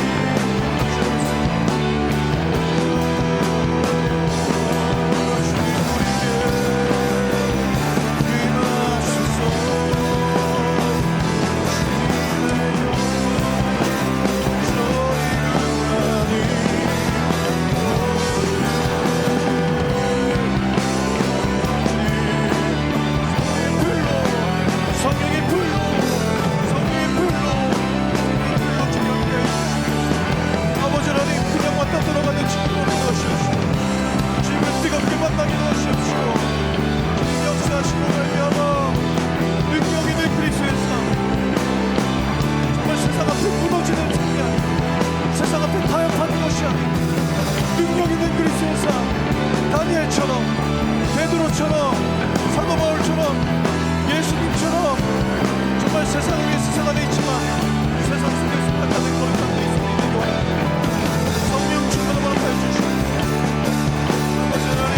주시옵소서. 주님 우리에게 임하소서. 주님의 세상을 위해 세상 안에 있지만 이 세상 속에 속하지 않는 거룩한 그리스도인이 되기 원합니다. 성령 충만함을 하여 주시옵소서. 아버지 하나님,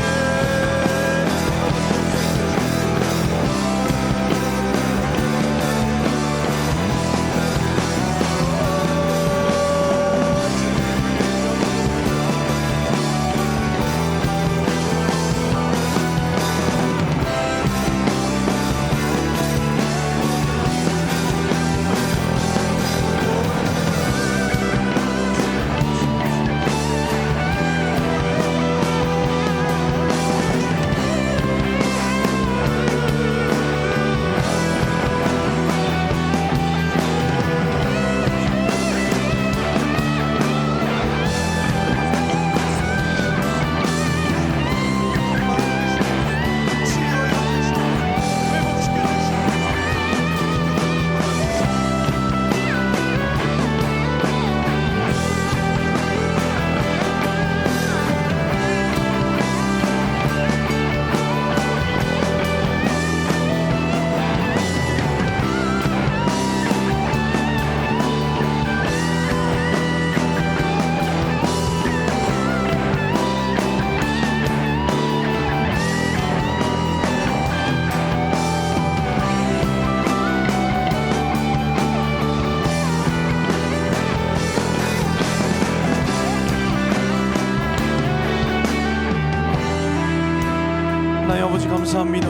하나님 아버지 감사합니다.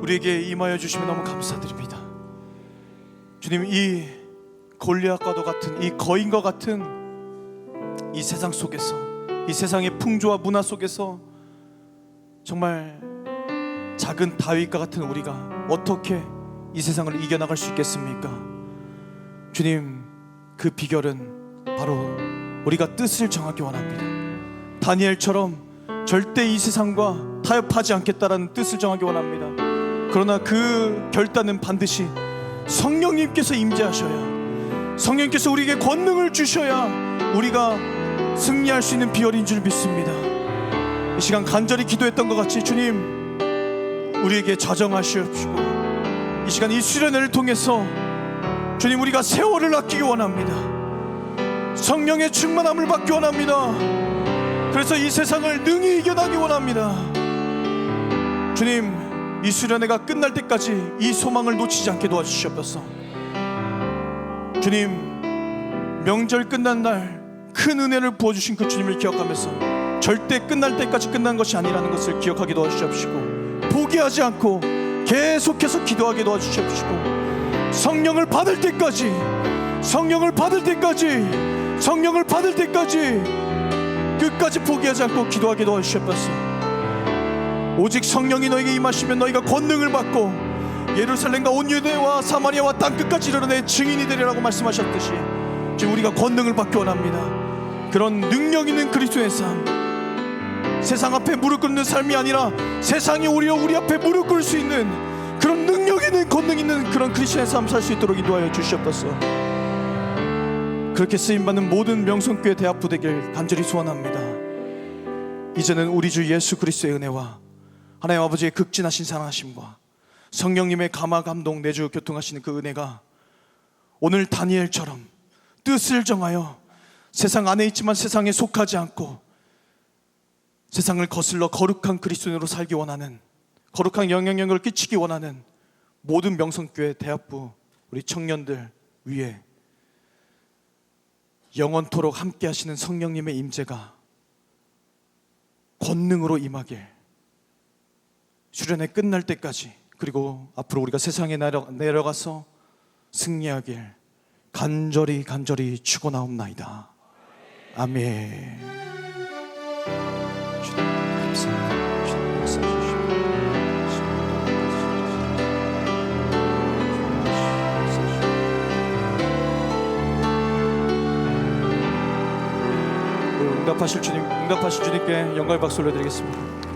우리에게 임하여 주시면 너무 감사드립니다. 주님, 이 골리앗과도 같은 이 거인과 같은 이 세상 속에서, 이 세상의 풍조와 문화 속에서 정말 작은 다윗과 같은 우리가 어떻게 이 세상을 이겨나갈 수 있겠습니까? 주님, 그 비결은 바로 우리가 뜻을 정하기 원합니다. 다니엘처럼 절대 이 세상과 타협하지 않겠다라는 뜻을 정하기 원합니다. 그러나 그 결단은 반드시 성령님께서 임재하셔야, 성령님께서 우리에게 권능을 주셔야 우리가 승리할 수 있는 비결인 줄 믿습니다. 이 시간 간절히 기도했던 것 같이 주님, 우리에게 자정하시옵시고 이 시간 이 수련회를 통해서 주님, 우리가 세월을 아끼기 원합니다. 성령의 충만함을 받기 원합니다. 그래서 이 세상을 능히 이겨나기 원합니다. 주님, 이 수련회가 끝날 때까지 이 소망을 놓치지 않게 도와주시옵소서. 주님, 명절 끝난 날 큰 은혜를 부어주신 그 주님을 기억하면서 절대 끝날 때까지 끝난 것이 아니라는 것을 기억하게 도와주시옵시고, 포기하지 않고 계속해서 기도하게 도와주시옵시고, 성령을 받을 때까지, 성령을 받을 때까지, 성령을 받을 때까지 끝까지 포기하지 않고 기도하게 도와주시옵소서. 오직 성령이 너에게 임하시면 너희가 권능을 받고 예루살렘과 온 유대와 사마리아와 땅끝까지 이르러 내 증인이 되리라고 말씀하셨듯이 지금 우리가 권능을 받기 원합니다. 그런 능력 있는 그리스도의 삶, 세상 앞에 무릎 꿇는 삶이 아니라 세상이 오히려 우리 앞에 무릎 꿇을 수 있는 그런 능력 있는, 권능 있는 그런 그리스도의 삶 살 수 있도록 인도하여 주시옵소서. 그렇게 쓰임받는 모든 명성교회 대학부 되길 간절히 소원합니다. 이제는 우리 주 예수 그리스도의 은혜와 하나님 아버지의 극진하신 사랑하심과 성령님의 감화 감동 내주 교통하시는 그 은혜가 오늘 다니엘처럼 뜻을 정하여 세상 안에 있지만 세상에 속하지 않고 세상을 거슬러 거룩한 그리스도인으로 살기 원하는, 거룩한 영향력을 끼치기 원하는 모든 명성교회 대학부 우리 청년들 위에 영원토록 함께 하시는 성령님의 임재가 권능으로 임하길, 수련회 끝날 때까지, 그리고 앞으로 우리가 세상에 내려가서 승리하길 간절히 축원하옵나이다. 아멘. 주님 감사합니다. 주님 말씀 주시옵소서. 응답하실 주님께 영광의 박수 올려드리겠습니다.